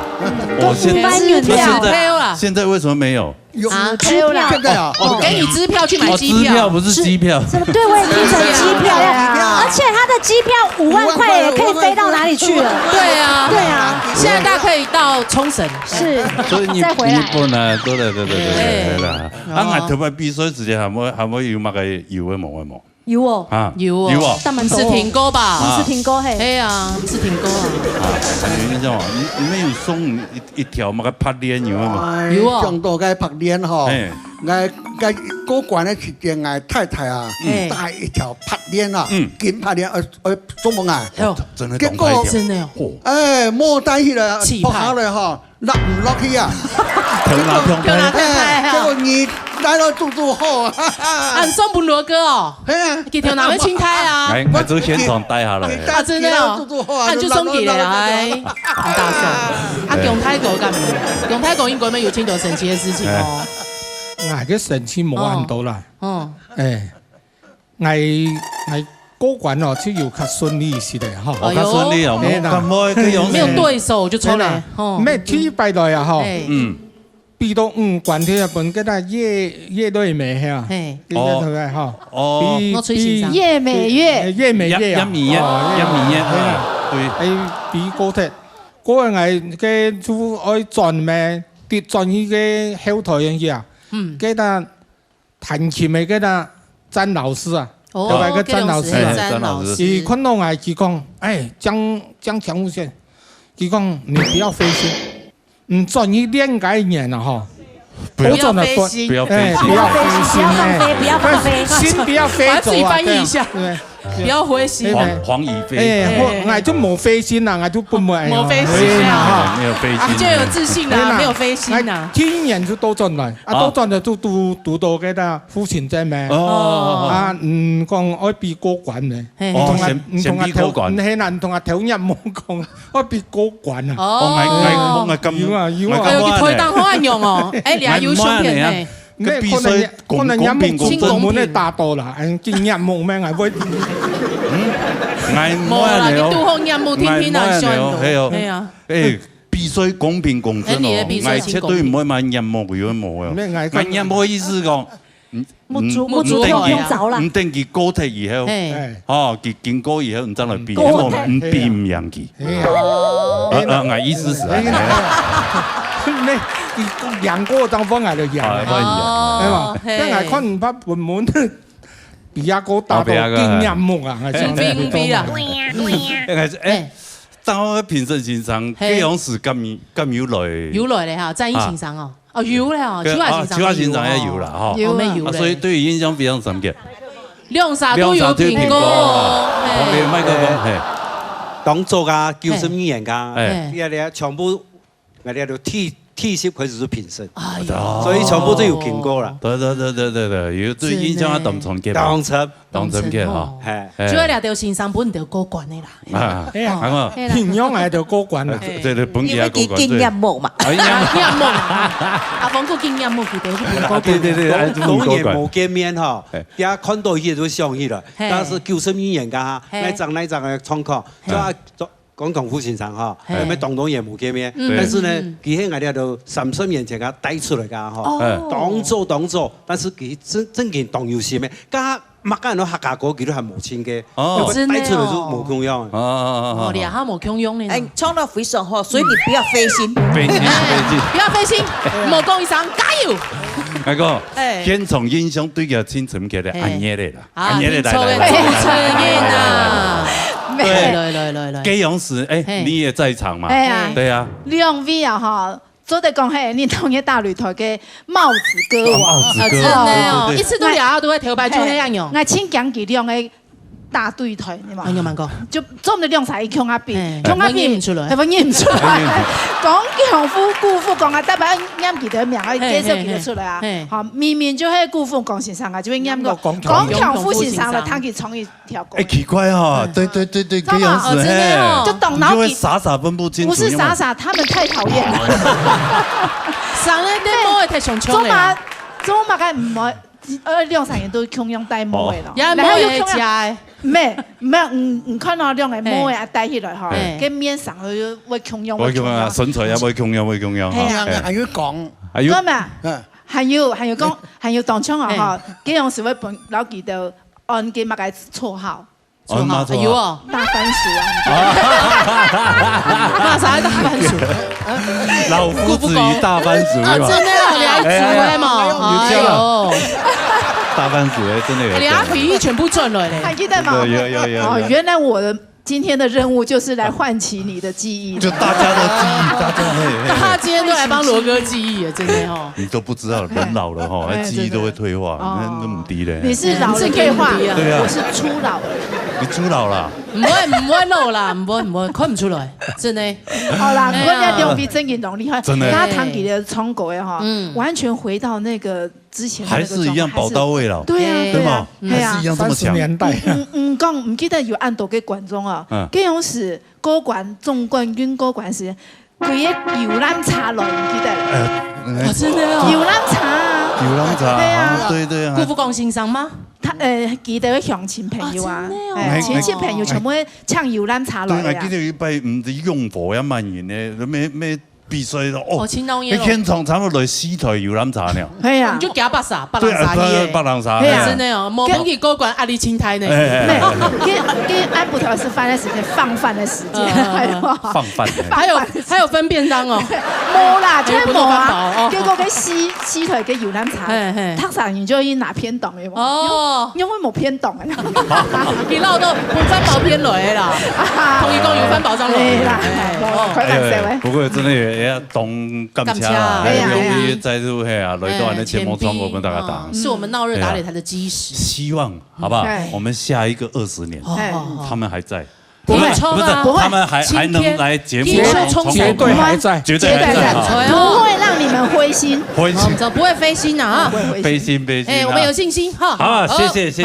現在為什麼沒有？有支票啊！給你支票去買機票。支票不是機票。對，我也聽成機票呀。而且他的機票5萬塊也可以飛到哪裡去了？對啊，現在大家可以到沖繩。是。所以你不能，對啦。啊，我頭擺比賽時間係咪有乜嘅有嘅冇嘅冇？有哦，是挺歌吧？是挺歌嘿。哎呀，是挺歌啊。你知道嗎？你們有送一條乜嘅拍鏈有冇？有啊。上到嘅拍鏈嗬，我過關嘅時間，我太太啊帶一條拍鏈啊，金拍鏈送我啊。結果真的哦，冇帶起來，拍下來嗬，落唔落去啊？結果你帶到住好啊！你送本羅哥哦，幾條男嘅青苔啊？我做現場帶下來。真的哦，就送給你哎，很大聲。強泰國幹咩？強泰國應該有聽到神奇嘅事情哦。我嘅神奇冇按到啦。我過關哦，就有較順利是的哈。較順利啊，沒有對手就出嚟。咩天拜來啊？嗬。比到關天啊，本嗰啲夜都係未嚇，記得佢係嚇。夜美月，一米一，對。係比高鐵，嗰個係嘅做愛轉咩？跌轉去嘅後台樣嘢啊。記得彈琴嘅記得詹老師啊，就係個詹老師啊。而昆東係佢講，誒，江強無線。伊讲你不要飞心，专一练改演了哈。不要飞心，不要飞心，不要飞心，不要放飞，心不要飞走啊！自己翻译一下，不要灰心。黄以飞，我就冇飛心啦，我就不冇。冇飛心啊，沒有飛心，就有自信啦，沒有飛心啊。天然就多進來，多進來就讀到嘅啦，父親啫咩？講我比高管嘅，先比高管，唔係啦，唔同阿頭日冇講，我比高管啊。我咁要推單好用哦，你係要相片嘅。咩可能音樂公門咧打到啦，見音樂咩係會。冇啦，你都好音樂天天啊上到，係啊，必須公平公正哦，我絕對唔會買音樂嘅冇啊，買音樂意思講，唔定佢高鐵以後，佢經過以後唔真係變，唔變唔贏佢，我意思是。你贏嗰個地方係就贏，係嘛？即係可能把本門比亞哥打到經驗木啊，係邊啊？但我評審欣賞，這樣是咁有來，有來咧嚇，在意欣賞哦，有咧哦，秋華欣賞也有啦，哈，有所以對於印象非常深刻。兩啥都有蘋果，旁邊麥克風，當作啊，90年噶，啲全部我哋都T 恤開始做評審，所以全部都有經過啦。對，有對印象啊，當場嘅，當場嘅嚇，係。主要你條欣賞本就高管嘅啦。平壤係就高管啦，對，本地係高管。經驗木嘛，經驗木，阿峰哥經驗木佢哋係高管。對，多年冇見面哈，而家看到佢都相遇啦。但是90年噶，那張嘅窗口，講功夫欣賞哈，咩當當嘢冇見面，但是呢，佢喺我哋度30年前啊帶出嚟噶嗬，當做，但是佢真件當有事咩？家乜家人都客家歌，佢都係無錢嘅，帶出嚟都冇共用。我哋下冇共用呢。唱得非常好，所以你不要飛心，不要飛心，莫講一聲加油。那個現場印象對個青春期的暗夜嚟啦，暗夜嚟啊！來，這樣是你也在場嘛？對啊。兩位啊哈，做得講係你同嘅大擂台嘅帽子歌王，真的哦，一次都聊都會頭擺出黑暗用。我請講佢兩個大對台，你嘛？有冇講？就做唔到兩曬強阿邊，演唔出來，係咪演唔出來？講強夫姑父講啊，得把啱佢哋名啊，介紹佢哋出來啊。好，明明就係姑父講先生啊，就會啱個講強夫先生啦，睇佢創意條歌。奇怪哈，對，這樣子就動腦，就會傻分不清楚。不是傻，他們太討厭了。上咧啲毛係太長長嘅。做乜嘅唔會兩三年都強樣戴毛嘅咯。有毛嘅食。唔看到兩個毛嘅戴起來嗬，嘅面上佢會強樣。會強樣，身材也會強樣。係啊，係要講。講咩？係要講，係要當槍啊！嗬，幾樣時會本老記到按嘅乜嘅綽號。綽號有哦，大番薯啊！馬啥大番薯？老夫子與大番薯。真的哦，你還智慧嘛？哎呦！大番薯真的有。你阿皮全部賺了嘞！還記得嗎？有。原來我的今天的任務就是來喚起你的記憶。就大家的記憶，大家今天都來幫羅哥記憶，真的哦。你都不知道，人老了哈，記憶都會退化，那麼低嘞。你是老了退化，對啊，我是初老了。你初老啦？唔會老啦，唔會，看唔出來，真的。好啦，我哋兩位真嘅能力，真的。他談起的創國哈，完全回到那個之前。還是一樣寶刀未老。對啊，對嘛？還是一樣這麼強。年代。唔記得有按到嘅觀眾啊，嗰樣時歌管總冠軍歌管時，佢嘅遊覽茶來唔記得。真的哦。遊覽茶。遊覽茶。對啊。對啊。姑父講欣賞嗎？記得鄉親朋友啊，親戚朋友全部唱遊覽茶來啊。對，我記得有一擺唔知用火一萬元咧，咩比賽咯。哦，青島嘢。你現場差唔多來4台遊覽茶呢。係啊。就加白沙，白蘭沙嘢。白蘭沙。真的哦，冇講起歌管壓力青苔呢。跟安布頭是飯的時間，放飯的時間，放飯。還有分便當哦。冇啦，真係冇啊。結果佢試雞腿嘅搖奶茶，ทักษะ研究一拿偏懂嘅喎。哦，因為冇偏懂嘅。佢撈到半分飽偏雷啦，同伊講要分飽張雷啦。佢難食喂。不過真係也要懂感謝啦，容易再入去啊，來到的節目中我們大家打。是我們鬧熱打擂台的基石。希望好不好？我們下一個20年，他們還在。不會衝啊！不會，他們還能來節目中，絕對還在，絕對還在，不會讓你們灰心，灰心就不會飛心啊！飛心。哎，我們有信心哈。好，謝謝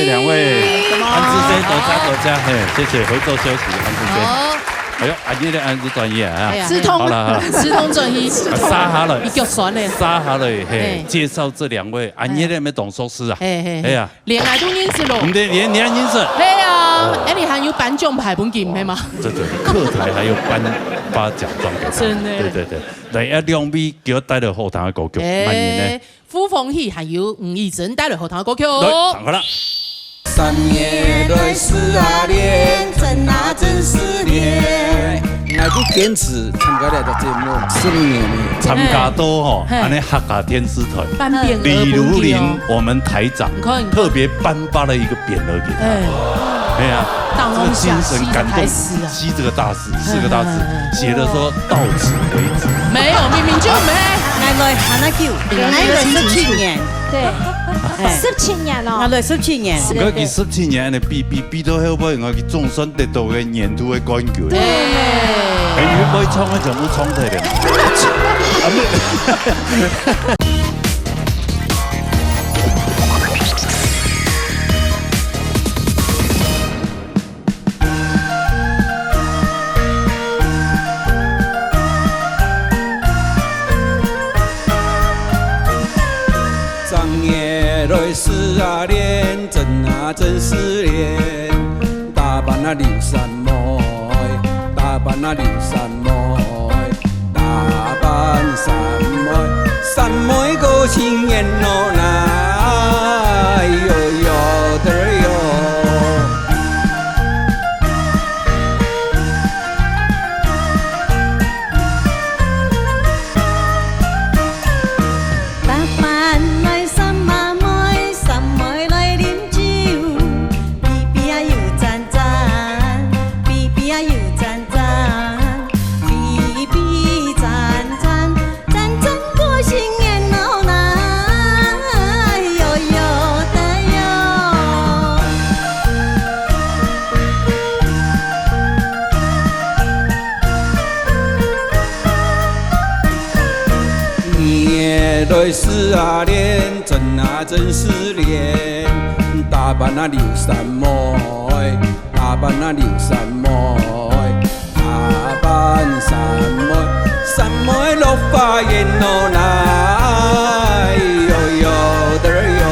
兩位安志堅多加，謝謝，回座休息，安志堅。哎呦，安呢安志專業啊！直通，好了，直通轉移，沙下來，一腳酸嘞，沙下來，嘿，介紹這兩位，安呢咩董碩士啊？哎呀，戀愛都認識咯，唔對，戀愛認識。係啊，哎，你還有頒獎牌本金係嗎？對，課台還有發獎狀給他。真的。對，嚟一兩位叫我帶到後堂嘅歌曲，萬年呢？傅鳳喜還有吳義珍帶來後堂嘅歌曲。來，上課啦。3月14啊年，真是年。我都堅持參加呢個節目15年了。參加到吼，安尼客家天師團，李如林，我們台長特別頒發了一個匾額給他。哎呀，這個精神感動，西這個大師，4個大字，寫的說到此為止。沒有，明明就沒。原來喊他叫，原來17年，對，17年咯，原來17年。我記17年的比到後尾，我記總算得到嘅年度嘅冠軍。你可以衝嘅全部衝出嚟。12年，真是年。大阪那流山妹，大阪那流山妹，大阪山妹個情緣咯來喲喲的喲。12年，真是年。大阪那流山妹，大阪那流山妹，大阪山妹落花煙咯來喲喲的喲。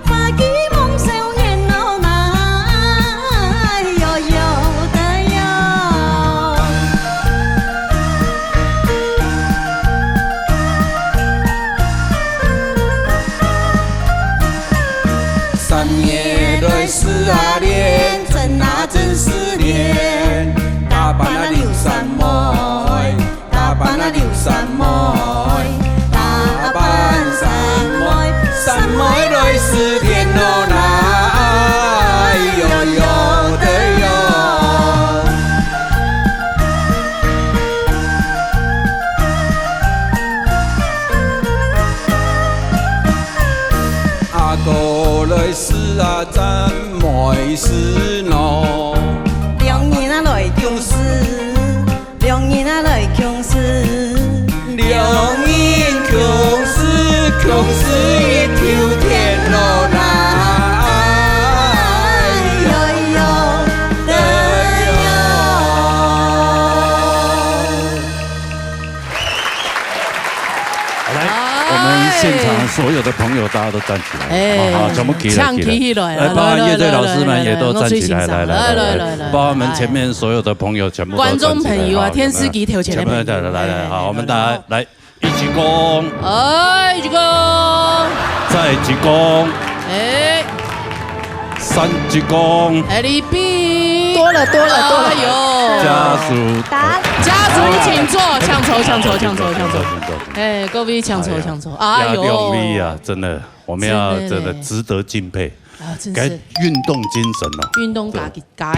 花枝夢少年咯，那。所有的朋友大家都站起来，好，全部起来，包含乐队老师们也都站起来，来，包含我们前面所有的朋友全部都站起来。观众朋友啊，天师级头前的朋友，来，好，我们大家来一鞠躬，一鞠躬，再鞠躬，三鞠躬，李碧，多了，哟，家属请坐，抢筹，各位抢筹，哎呦，用力啊，真的，我们要真的值得敬佩。该运动精神哦，运动家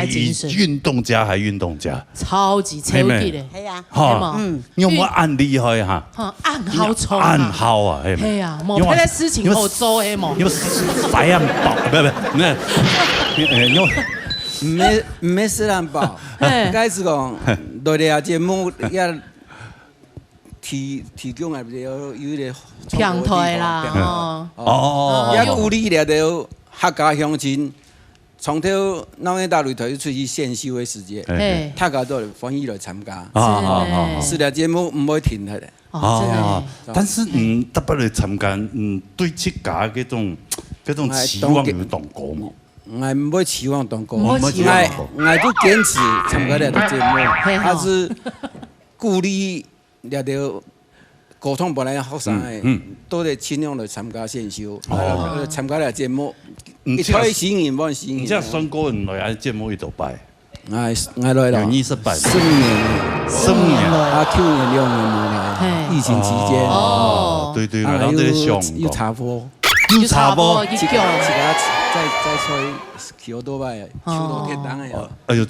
精神，运动家还运动家，超级超级的，系啊，哈，你有冇按厉害哈？按好冲，按好啊，系啊，冇睇咧事情好做嘅冇，有塞按爆，唔咩死人爆，该是讲落嚟啊节目也提供啊，有啲平台啦，也鼓励了到客家乡亲，从头那个大擂台出去献秀的时间，大家都欢喜来参加。是了，节目唔会停下来。但是特别来参加，对自家嗰種期望有動過嘛？我唔會期望動過，我都堅持參加呢個節目，還是鼓勵了到。高通本來學生誒，都嚟盡量嚟參加選秀，參加嚟節目，一推新人幫新人。即係選歌人來啊節目一度擺，我來了，15年，啊去年6年冇來，疫情期間。哦，對，然後啲上有插播，一個再吹橋多擺，橋多鐵檔誒，哎呦，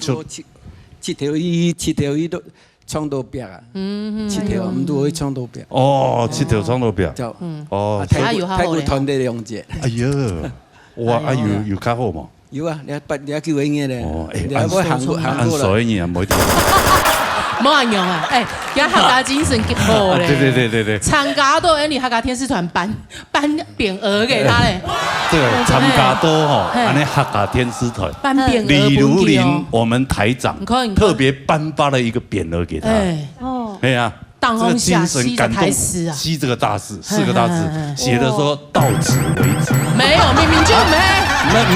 七條魚都。創到壁啊，7條唔都可以創到壁。哦，7條創到壁。哦，泰國團隊用者。哎呀，哇，有較好嘛？有啊，你叫佢嘅咧。哦，按所以你啊，冇啲。冇人用啊！而家客家精神極好咧。對。參加到你客家天使團頒匾額給他咧。對，參加到吼，安尼客家天使團頒匾額。李如林，我們台長特別頒發了一個匾額給他。哎呀，這個精神感動，吸這個大字，4個大字，寫的說到此為止。沒有，明明就沒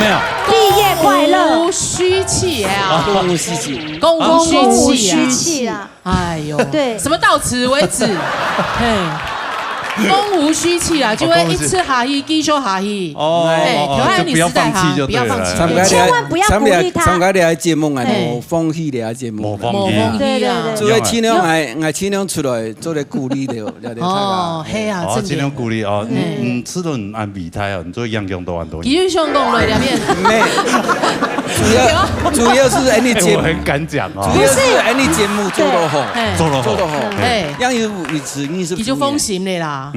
有。畢業快樂。公務虛氣啊！公務虛氣。公務虛氣啊！哎呦，對，什麼到此為止？公無虛氣啊，就會一次下去，繼續下去。就不要放棄就對了。千萬不要鼓勵他。參加呢個節目係冇放棄呢個節目。冇放棄。對。所以盡量我盡量出來做嚟鼓勵的，哦，係啊，盡量鼓勵哦。吃到唔按備胎哦，你做樣樣都按到。基於香港來兩面。主要是你節目。我很敢講哦。主要是你節目做得好，做得好。讓有維持20就風險的啦。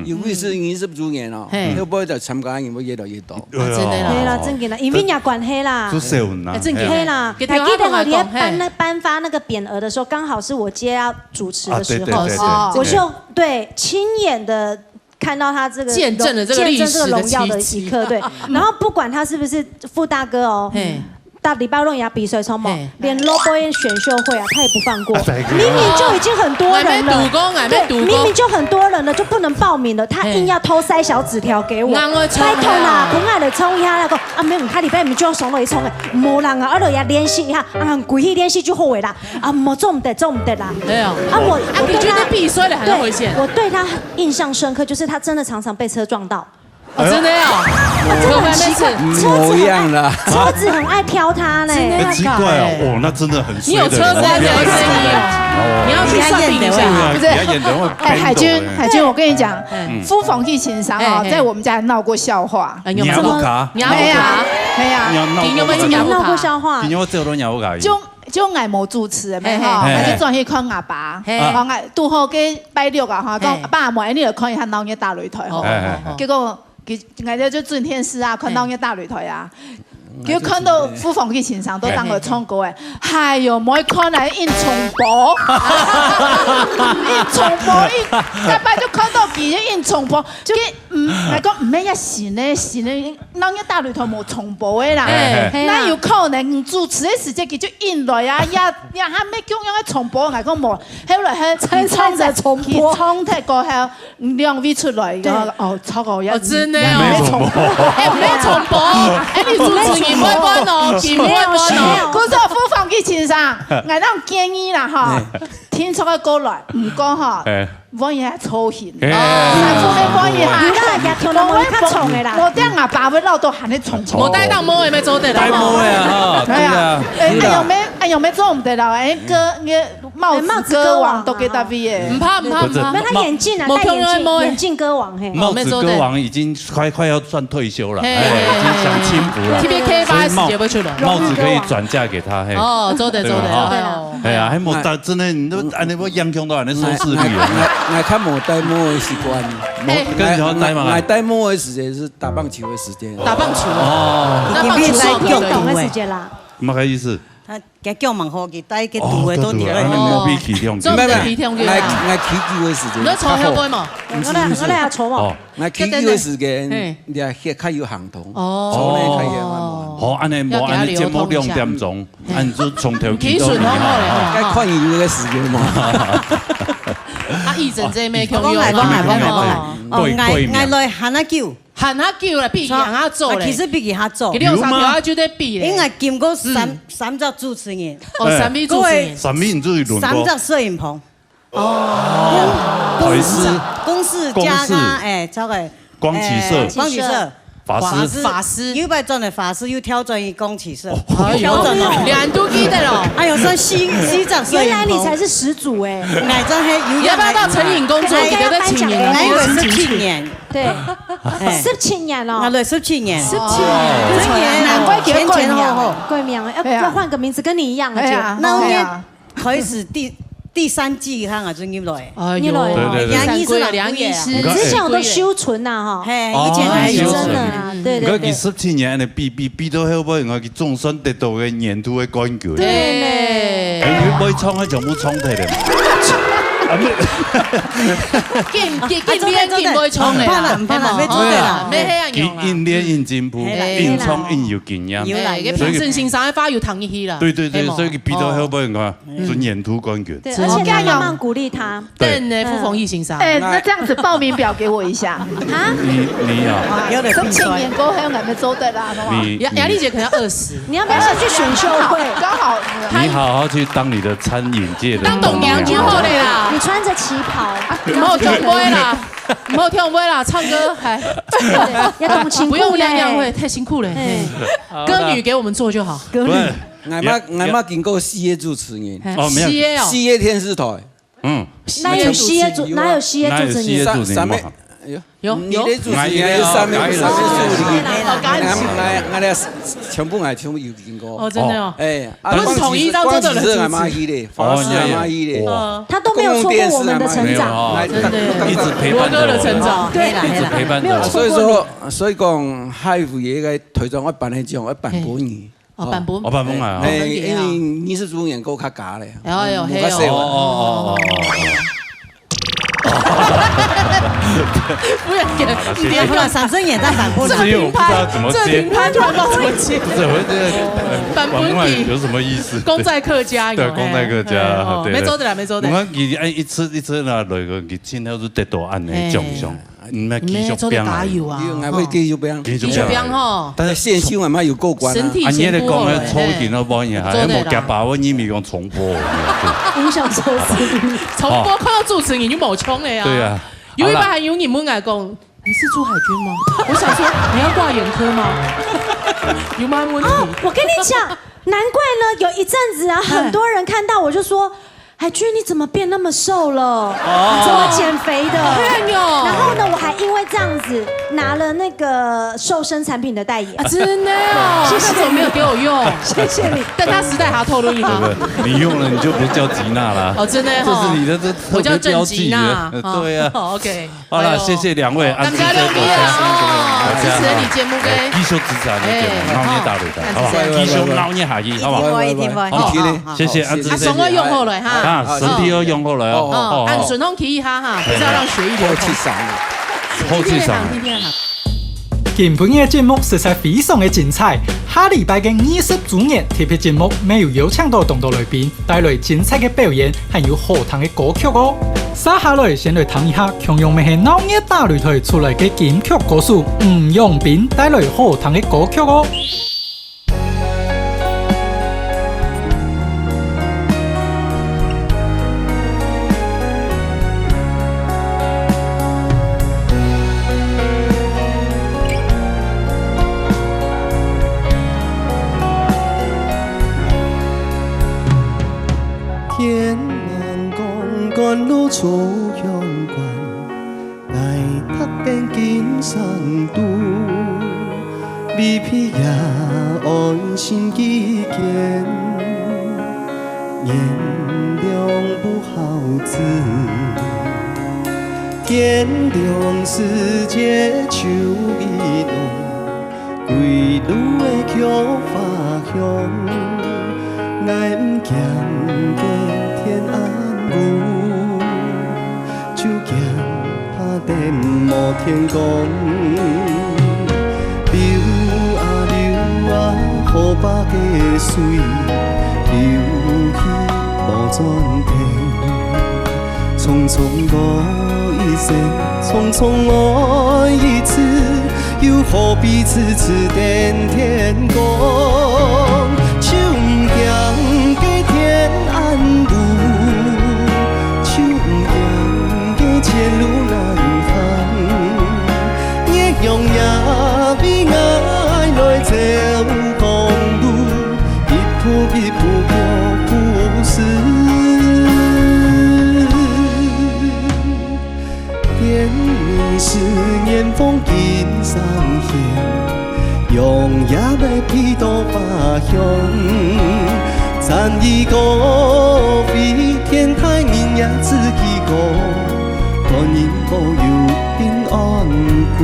有維持20周年哦，要不就參加人會越來越多。真的啦，係啦，真嘅啦，因為也關係啦。做新聞啦。真嘅係啦，還記得我哋頒發那個匾額的時候，剛好是我接要主持的時候，我就對親眼的。看到他這個見證了這個榮耀的一刻，對。然後不管他是不是副大哥哦，到禮拜六也比賽衝猛，連 Low Boy 選秀會啊，他也不放過。明明就已經很多人了，對，明明就很多人了，就不能報名了，他硬要偷塞小紙條給我。拜託啦，本來就衝一下那個啊，沒有，他禮拜唔就要上來衝誒，冇人啊，而且也練習一下，啊，鬼去練習就後悔啦，啊，冇做唔得啦。沒有，我你覺得比賽的很危險？我對他印象深刻，就是他真的常常被車撞到。真的呀，真的很奇怪，車子很愛挑他呢，很奇怪哦，那真的很衰。你有車禍的聲音，你要去算命一下，不是？哎，海軍，我跟你講，夫逢疫情上哦，在我們家鬧過笑話。你要不卡？你呀，你有沒有鬧過笑話？你有這種鬧過？就愛無主持的咩吼，還是轉去看阿爸，哦，拄好嘅拜六啊哈，講阿爸阿媽，你就看伊下鬧嘢大擂台吼，結果。我哋就轉天師啊，看到嘅大擂台啊，叫看到副防去欣赏都当个唱歌诶，哎哟，每看来印重播，印重播，大摆就看到佢印重播，即来讲唔免一神咧，人一大里头无重播诶啦，那有可能主持诶时间佢就印落啊，也还咩叫样嘅重播，来讲无，后来係唱在重播，唱睇過後兩位出來，哦，超過一，真的哦，沒重播，哎，你主持人唔會關哦，唔會關哦，嗰時候副防佢前上，我當建議啦嚇，聽出個歌來，唔講嚇。我也粗顯，係做咩講嘢嚇？日跳到冇較重嘅啦，我啲牙爸會鬧到喊你重。我帶到冇係咪做得啦？帶冇呀，對啊。有咩做唔得啦？哎，帽子歌王都給他比耶。唔怕，那他眼鏡啊，戴眼鏡歌王嘿。帽子歌王已經快要算退休了，已經享清福了。TBK 發時就會出來。帽子可以轉嫁給他，嘿。哦，做得。係啊，喺冇真係，你都安尼我影響到人哋收視率啊。我較無戴帽的習慣，我戴帽的時間是打棒球的時間。打棒球哦，那棒球運動的時間啦。乜個意思？佢叫問好佢戴嘅杜嘅都掉。冇比起跳，唔係，我起跳嘅時間。你坐後背嘛？我哋坐嘛。我起跳嘅時間，你係較有行動。坐咧較有行。好，安尼冇安尼節目2點鐘，按住從頭起到尾。該看伊嘅時間嘛。啊，義陣這咩強講嚟。對來喊下叫。喊下叫啦，比人下做咧。其實比佢做。有嗎？就得比咧。因為見過三隻主持人。哦，三位主持人。三位你自己輪過。三隻攝影棚。公司加這個光啟社。法師，有擺轉嚟法師，又挑戰於光啟社，挑戰咯，兩都記得咯。還有說西藏攝影棚，原來你才是始祖哎！乃真係要不要到成癮工作？你的青年，我以為17年，對，17年咯，對，17年，17年，難怪前後，桂苗要換個名字，跟你一樣啊，那年開始第3季看啊，真入來，對，梁醫師，之前我都修存呐哈，以前還修真的，對。佢17年的比到後尾，我佢總算得到嘅年度嘅冠軍。對咧，佢每創佢就冇創睇咧。見唔會創咧，唔怕啦，咩做得啦？咩係樣啊？應練應進步，應創應有經驗。嘅評審先生嘅花要騰一起啦。對，所以佢比到後尾我準年度冠軍。對，而且他慢慢鼓勵他。對呢，傅鳳儀先生。那這樣子報名表給我一下。啊？你啊？17年過後還沒做得啦，好嗎？雅麗姐可能要20。你要不要去選秀會？剛好。你好好去當你的餐飲界的。當董娘就好เลย啦。你穿着旗袍，唔好跳舞啦，唔好跳舞啦，唱歌還要懂情，不用樣樣會，太辛苦了。歌女給我們做就好。歌女，我媽經過4個主持人。哦，沒有。 4個電視台。哪有4個主持人？有，你的主持人3個，我哋全部有經過。哦，真的哦。哎，不是統一到做的人，係媽去的，法師係媽去的。他都沒有錯過我們的成長，真的，一直陪伴着的成長，對，一直陪伴着。所以講海富爺嘅推薦我辦那種，我辦本年。哦，辦本，我辦本啊。因為你是主演夠較假咧。有，不要給，你後來三生也在反駁，只有我不知道怎麼接，突然不知道怎麼接，不是我這個反駁有什麼意思？功在客家，對，功在客家，沒做得啦，沒做得。我佢按一次那來個佢前頭都得到按的獎項，唔係繼續變啊，我會繼續變，繼續變吼。但是線上嘛有過關啊。按你嚟講咧，抽電腦幫嘢，還冇夾把握，你咪講重播。影響收視率。重播看到主持人就冇衝了呀。對啊。有一半還有你們來講，你是朱海軍嗎？我想說你要掛眼科嗎？有嗎問題？我跟你講，難怪呢，有一陣子啊，很多人看到我就說。海軍，你怎麼變那麼瘦了？你怎麼減肥的？然後呢，我還因為這樣子拿了那個瘦身產品的代言。真的哦，謝謝你沒有給我用，謝謝你。但他時代還要透露一下，你用了你就不叫吉娜啦。哦，真的哦，這是你的這我叫鄭吉娜。對啊。OK。好了，謝謝兩位，感謝兩位啊。支持你节目嘅，繼續支持你節目，腦捏大擂台，好不好？繼續腦捏下去，好不好？好，謝謝阿志。送我用好了哈，啊，身體要用好了哦。按順風企一下哈，不是要讓血液流通。後期上。今晡日節目實在非常的精彩，下禮拜嘅20週年特別節目，沒有邀請到眾多來賓，帶來精彩嘅表演，還有好聽嘅歌曲哦。接下來先來聽一下強陽妹係腦捏大擂台出來嘅金曲歌手吳陽斌帶來好聽嘅歌曲哦。天茫公幹路草香關，來讀遍金山都，未必也安心基建，炎涼不好治，天涼世界秋意濃，歸路的曲花香。愛唔驚嘅天安路，就驚怕電無天公。流啊流啊，雨把嘅水流去無轉頭。匆匆愛一生，匆匆愛一次，又何必次次點天公？讓給天安路，就讓給前路難行，也用也比愛來走公路，一步一步過故事。天明是年風景上現，用也未披到花香。讚一個飛天台人也自己個，觀音保佑平安歸。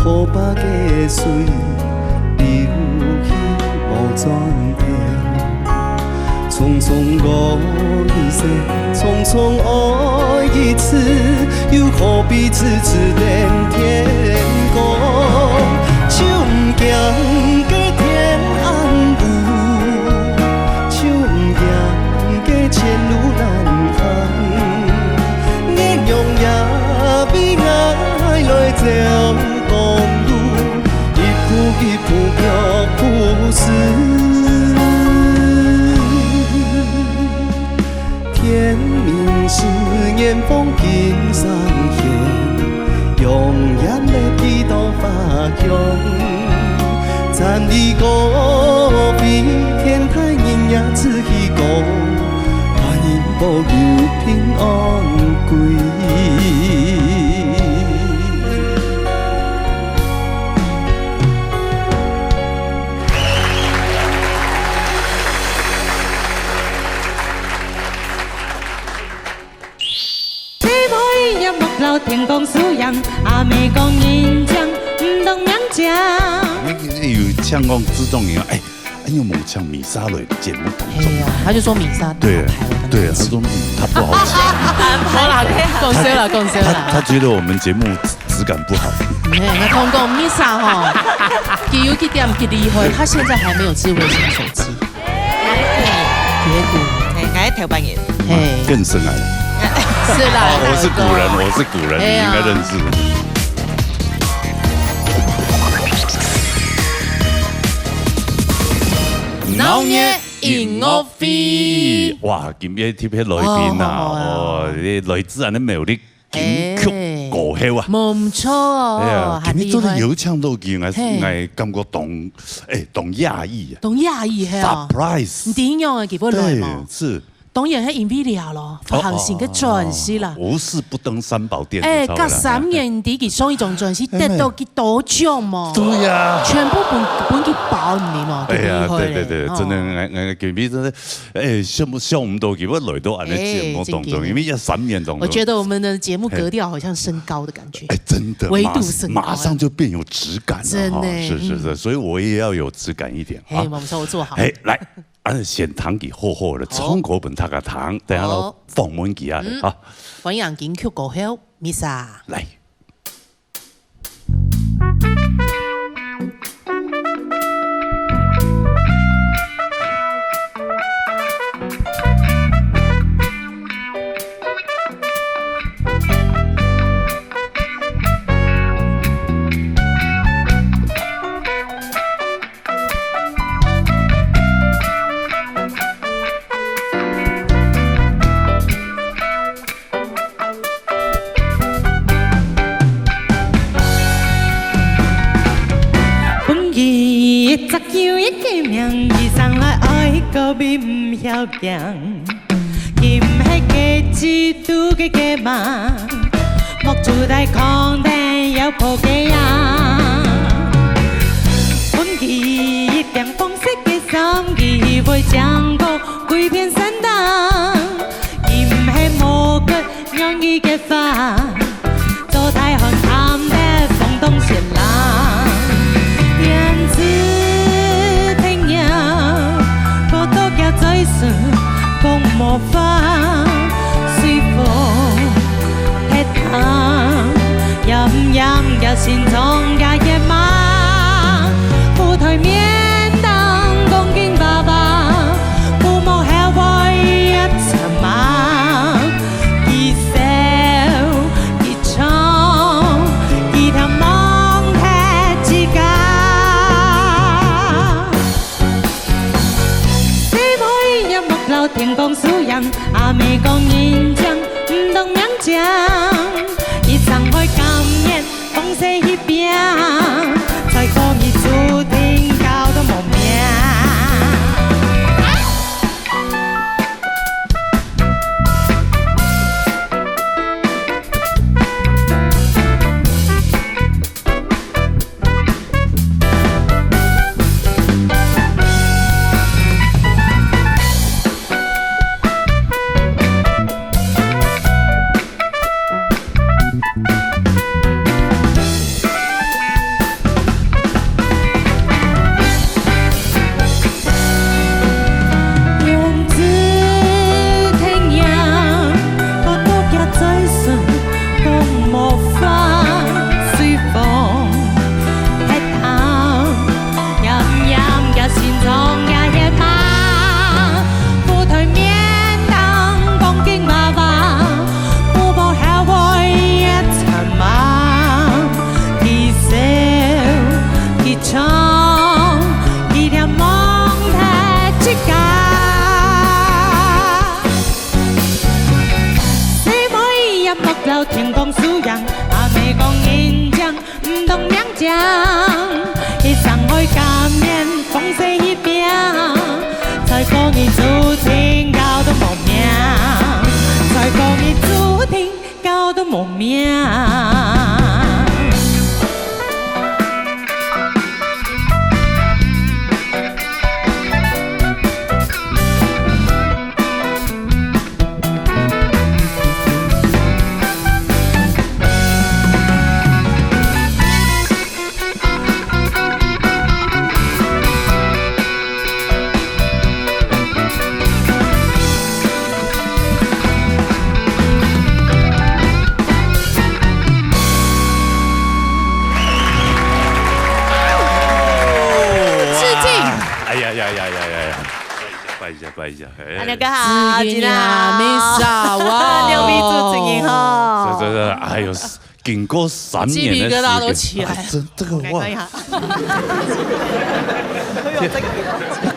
雨把嘅水流去無轉頭，匆匆愛一世，匆匆愛一次，又何必次次點天公？就唔驚嘅天安路，就唔驚嘅前路難行，也用也比愛來走。一步腳故事，天明是炎風景上現，永遠的披到花香，讚你個比天台人也自己個，觀音保佑平安歸。天公素養，阿妹講人將唔同樣講。有唱講自動贏，哎，很有猛唱米莎蕾節目當中。他就說米莎對對，他說他不好吃。好啦，講笑啦，講笑啦。他覺得我們節目質感不好。我同講米莎哈，佢有幾點幾厲害，他現在還沒有智慧型手機。別股，係頭半年，更深愛。是啦，我是古人，你應該認識。腦捏音樂會，哇！今日貼起來賓啊，你來自然的魅力金曲歌后啊，唔錯哦。今日做的有唱到叫我感覺動訝異啊，動訝異係啊 ，surprise。點樣啊？幾波來嘛？是。当然係 Nvidia 咯，發行嘅鑽石啦。無事不登三寶殿。隔3年底佢送一種鑽石，得到幾多獎嘛？對呀，全部本佢包你嘛。哎呀，對，真係佢比真係像我們都幾不來都按呢節目當中，因為要3年當中。我覺得我們的節目格調好像升高的感覺。真的，維度升高，馬上就變有質感。真的，是，所以我也要有質感一點。我們說我做好。來。先糖給厚的，中國本塔嘅糖，等下都放滿幾下的啊！歡迎金曲歌後 Misa 來。高比唔曉行，今係嘅制度嘅嘅嘛，莫做大空定有破嘅人，本期一點方式嘅心機會將個鬼片散燈，今係冇個讓佢嘅法，做太行探的風動雪浪，燕子。共魔法隨風吃糖，飲有心中嘅野馬，舞台面當恭敬爸爸，父母係為一場馬，佢笑佢唱，佢頭望睇自家。天公素人，阿妹講演講，唔懂兩講，一場開感言，風勢一變，才講一注定搞到冇命。天公素人，阿妹講演講，唔懂兩講，一上開感言，風勢一變，才講你注定搞到冇命，才講你注定搞到冇命。拜一下，大家好，今天Misa哇，牛逼主持人哈，这哎呦，经过3鸡皮年的疙瘩都时起来。这个哇，呀，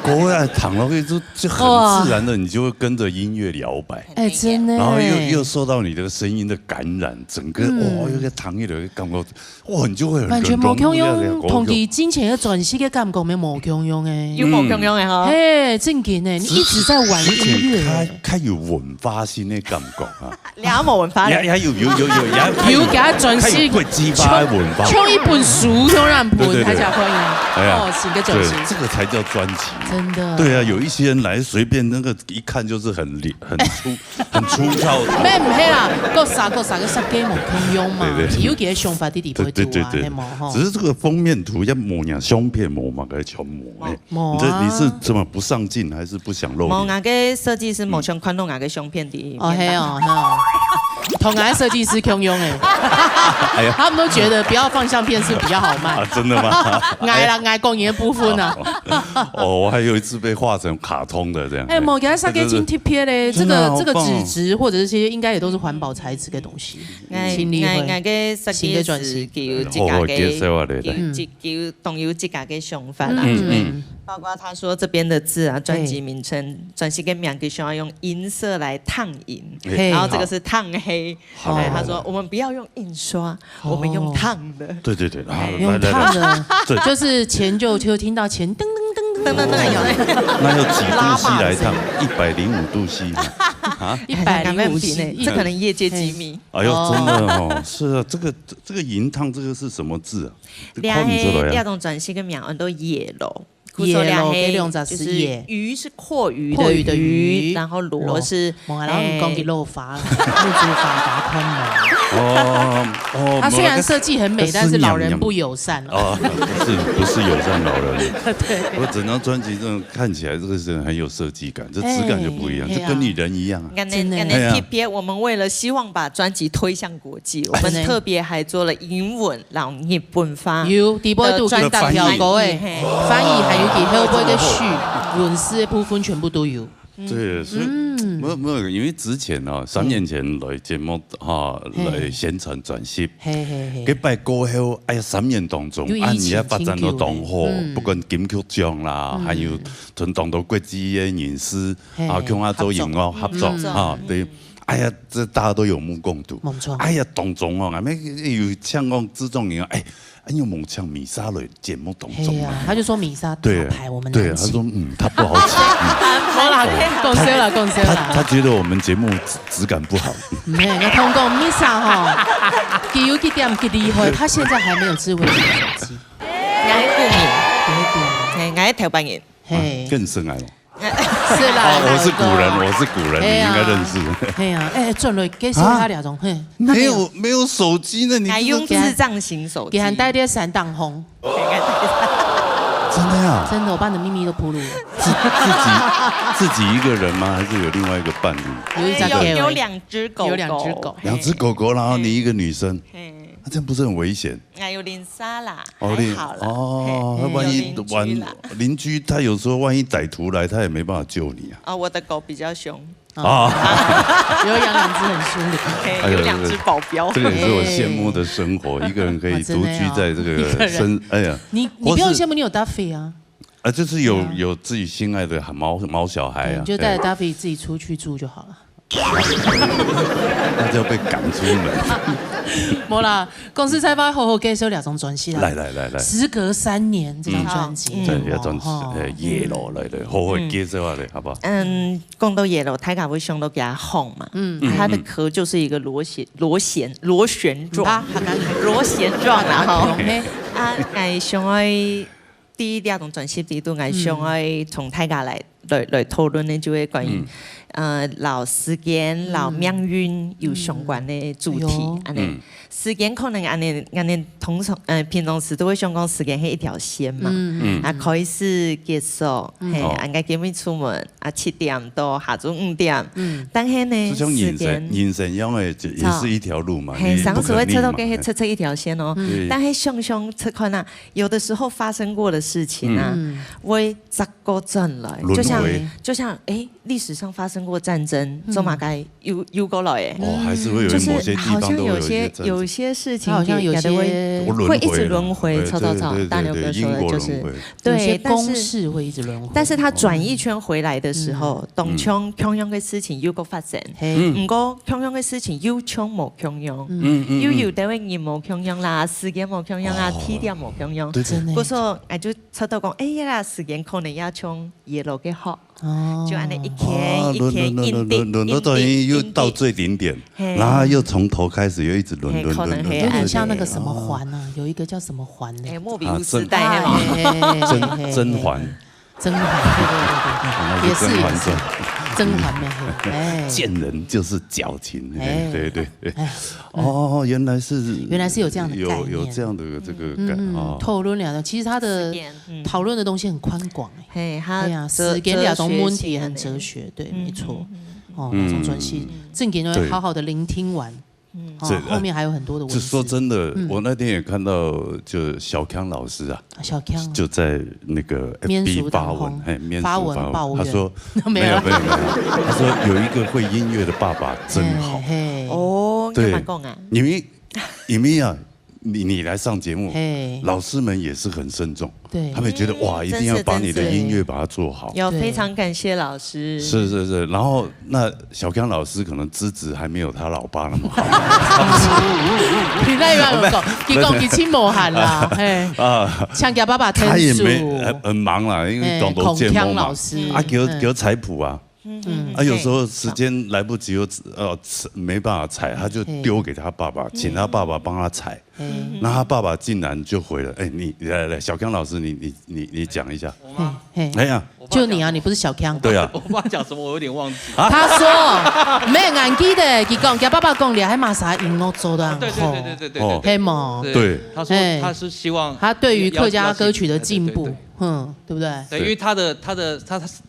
国外躺落去就很自然的，你就会跟着音乐摇摆。哎，真的。然后又受到你的声音的感染，整个哇，有个躺一的感觉，哇，你就会完全无共用，同期之前的专辑嘅感觉没无共用诶，有无共用诶吼？嘿，正经诶，你一直在玩音乐，它有文化性的感觉啊，两冇文化也有有给他专辑会激发文化，像一本书就让本大家欢迎，哦，是个专辑，这个才叫专辑，真的，对啊，有一些人来随便那个一看就是很粗糙，咩唔系啦，个啥个设计无共用嘛，有几个想法啲地方对，只是这个封面图要模样相片模嘛，给全模诶，你是怎么不上镜还是不想露脸？冇，我嘅设计师冇想看到我嘅相片啲。哦，系哦，同俺设计师共用诶，他们都觉得不要放相片是比较好卖，真的吗？爱公营的部分呢？哦，我还有一次被画成卡通的这样。哎，某给他上给金贴片嘞，这个纸质或者这些应该也都是环保材质的东西。新理会，嘅设计师叫自家嘅，叫动有自家嘅想法啦。包括他说这边的字啊，专辑名称、专辑嘅名，必须要用银色来烫银，然后这个是烫黑。他说我们不要用印刷，我们用烫的。对，用烫的，就是钱就听到钱噔噔噔噔噔噔，那要几度 C 来烫？105度 C 啊？105 C， 这可能业界机密。哎呦，真的哦，是啊，这个银烫这个是什么字啊？两种专辑嘅名都野楼。野罗给两只是野，鱼是阔鱼的鱼，然后螺是，然后你讲给漏发，露珠发达宽嘛。它虽然设计很美，但是老人不友善哦。不是友善老人。对。我整张专辑这种看起来这个是很有设计感，这质感就不一样，就跟你人一样啊。特别我们为了希望把专辑推向国际，我们特别还做了英文、然后日本发有第波度跟大条狗诶，翻译还有。给后背的序文字的部分全部都有。对，所以没有，因为之前哦，3年前来节目哈来宣传转辑，佢拜过后，哎呀3年当中，而家发展到当好，不管金曲奖啦，还有同当到国际的人士啊，跟亚洲音乐合作啊，对。哎呀，这大家都有目共睹。哎呀，当中哦，俺们有唱讲自重人哎，有猛唱米莎的节目当中嘛，他就说米莎大牌我们对，他说他不好请。好啦，共收了，共收了。他觉得我们节目质感不好。没有，我通过米莎哈，给有几点给厉害，他现在还没有智慧型手机。俺古人，俺头半年，更深爱了。是啦，我是古人，你应该认识。对呀，哎，转了给手他2种，嘿，没有手机呢，你用智障型手机，给他带点3档红。真的呀？真的，我把你的秘密都铺路了。自己一个人吗？还是有另外一个伴侣？有2只狗，有2只狗，2只狗狗，然后你一个女生。那这样不是很危险？还有林莎啦，还好了。哦，万一邻居他有时候万一歹徒来，他也没办法救你啊。哦，我的狗比较凶。啊，有养2只很凶的，有2只保镖。这个也是我羡慕的生活，一个人可以独居在这个深，哎呀，你不用羡慕，你有 Duffy 啊。就是有自己心爱的毛小孩啊，你就带着 Duffy 自己出去住就好了。那就要被赶出门。没啦，公司才把好好介绍2张专辑啦。来，时隔3年这张专辑，对，要专辑野路来，好好介绍下来，好不好？讲到野路，大家会想到给它红嘛，它的壳就是一个螺旋状，螺旋状然后我想爱第2张专辑里头，我想爱从大家来讨论的就会关于。老时间、老命运有相关的主题，安尼时间可能安尼通常平常时都会想讲时间是一条线嘛，开始结束，应该今日出门7点到下晝5点，但是呢，就像人生一样的也是一条路嘛，上次会测到跟测一条线哦，但是想测看啊，有的时候发生过的事情啊，会10個轉來，就像历史上发生过战争，走马该有过来耶。哦，还是会有某些地方都有些事情，好像有些会一直轮回，吵，大牛哥说的就是对，公式会一直轮回。但是他转一圈回来的时候，同样的事情又个发生，不过同样的事情又冲冇同样，又有的位人冇同样啦，时间冇同样啦，地点冇同样。不说，哎就出到讲，哎呀，时间可能要冲耶路嘅好。就按那一天一天轮到等于又到最顶点，然后又从头开始又一直轮，有点像那个什么环啊，有一个叫什么环的，莫比乌斯带甄嬛，对，也是甄嬛妹，见人就是矫情，对，哦，原来是有这样的概念，有这样的这个感啊，讨论了，其实他的讨论的东西很宽广，时间了东问题很哲学，对，没错，哦，那种专系正给人好好的聆听完。后面还有很多的文字。就说真的，我那天也看到，就小康老师啊，小康就在那个 FB 发文，发文抱怨，他说没有，他说有一个会音乐的爸爸真好。哦，对，你们啊，你来上节目，老师们也是很慎重，对，他们觉得哇，一定要把你的音乐把它做好。有非常感谢老师。是，然后那小康老师可能资质还没有他老爸那么好。你那边讲，他讲他亲无限啦，强家爸爸他也没很忙啦，因为都见梦嘛，给彩谱啊。有时候时间来不及，又没办法采，他就丢给他爸爸，请他爸爸帮他采。那他爸爸竟然就回了，哎，你来，小康老师，你讲一下。哎呀，就你啊，你不是小康。对啊。我爸讲什么，我有点忘记。他说没有按记的，他讲给爸爸讲，你还马啥音乐做的很好。对，黑嘛。对。他说他是希望他对于客家歌曲的进步。对不对？对，因为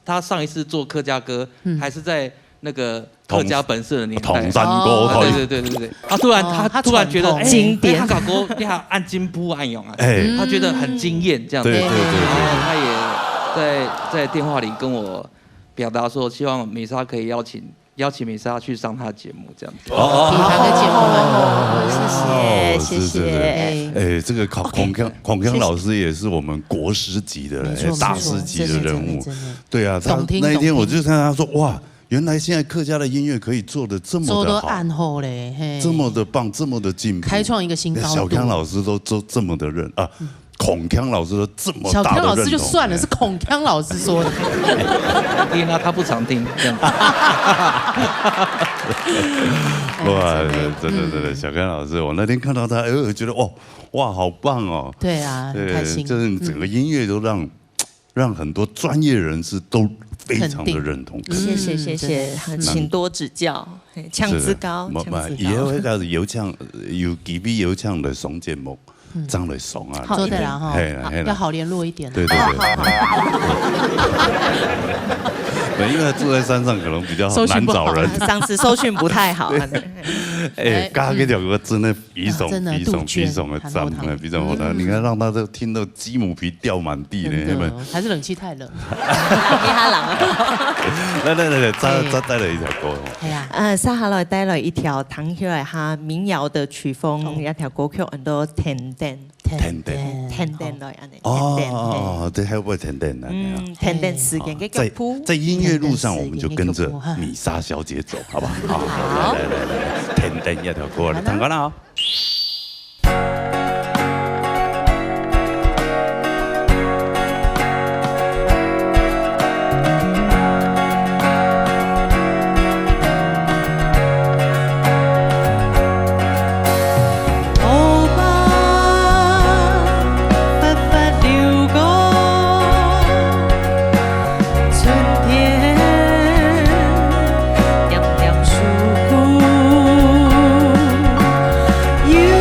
他上一次做客家歌，还是在那个客家本色的年代。同山歌，对。他突然觉得经典，他搞歌你还按金铺按咏啊，他觉得很惊艳这样子。对。他也在电话里跟我表达说，希望美莎可以邀请美莎去上她的节目，这样子。她的节目，谢谢。哎，这个孔锵老师也是我们国师级的大师级的人物。对啊，他那一天我就看他说，哇，原来现在客家的音乐可以做得这么的好，这么的棒，这么的进步，开创一个新高度。小康老师都这么的认啊。孔锵老师都这么大的小康老师就算了，是孔锵老师说的。因为他不常听这样。哇，真的，小康老师，我那天看到他，我觉得哇，好棒哦。对啊，很开心。就是整个音乐都让很多专业人士都非常的认同。谢谢，请多指教。唱之高，以後嗰個有幾筆有唱嚟上節目，爭嚟上啊！做得啦哈，要好聯絡一點。對。因為住在山上可能比較難找人，上次搜訊不太好。哎，加嗰條歌真係比慫的讚，比慫好聽。你看讓他都聽到雞母皮掉滿地呢，還是冷氣太冷。比他冷。來，再帶來一條歌。係啊，沙下來帶來一條彈起來下民謠的曲風，一條歌曲很多甜點來安尼。哦，這還會甜點呢？甜點時間嘅腳步。在音樂路上，我們就跟着米莎小姐走，好不好？好，來，甜點一條歌來彈過啦哦。You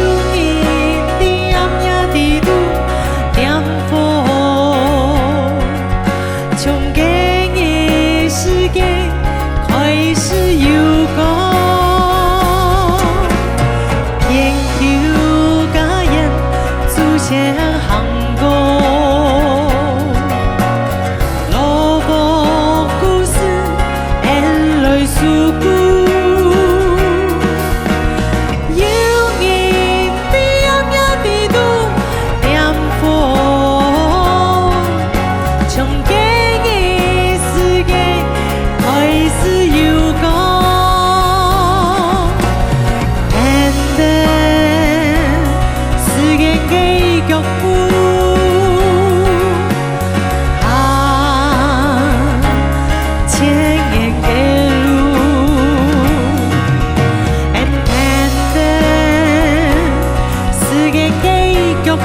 腳步，前面嘅路，時間嘅腳步。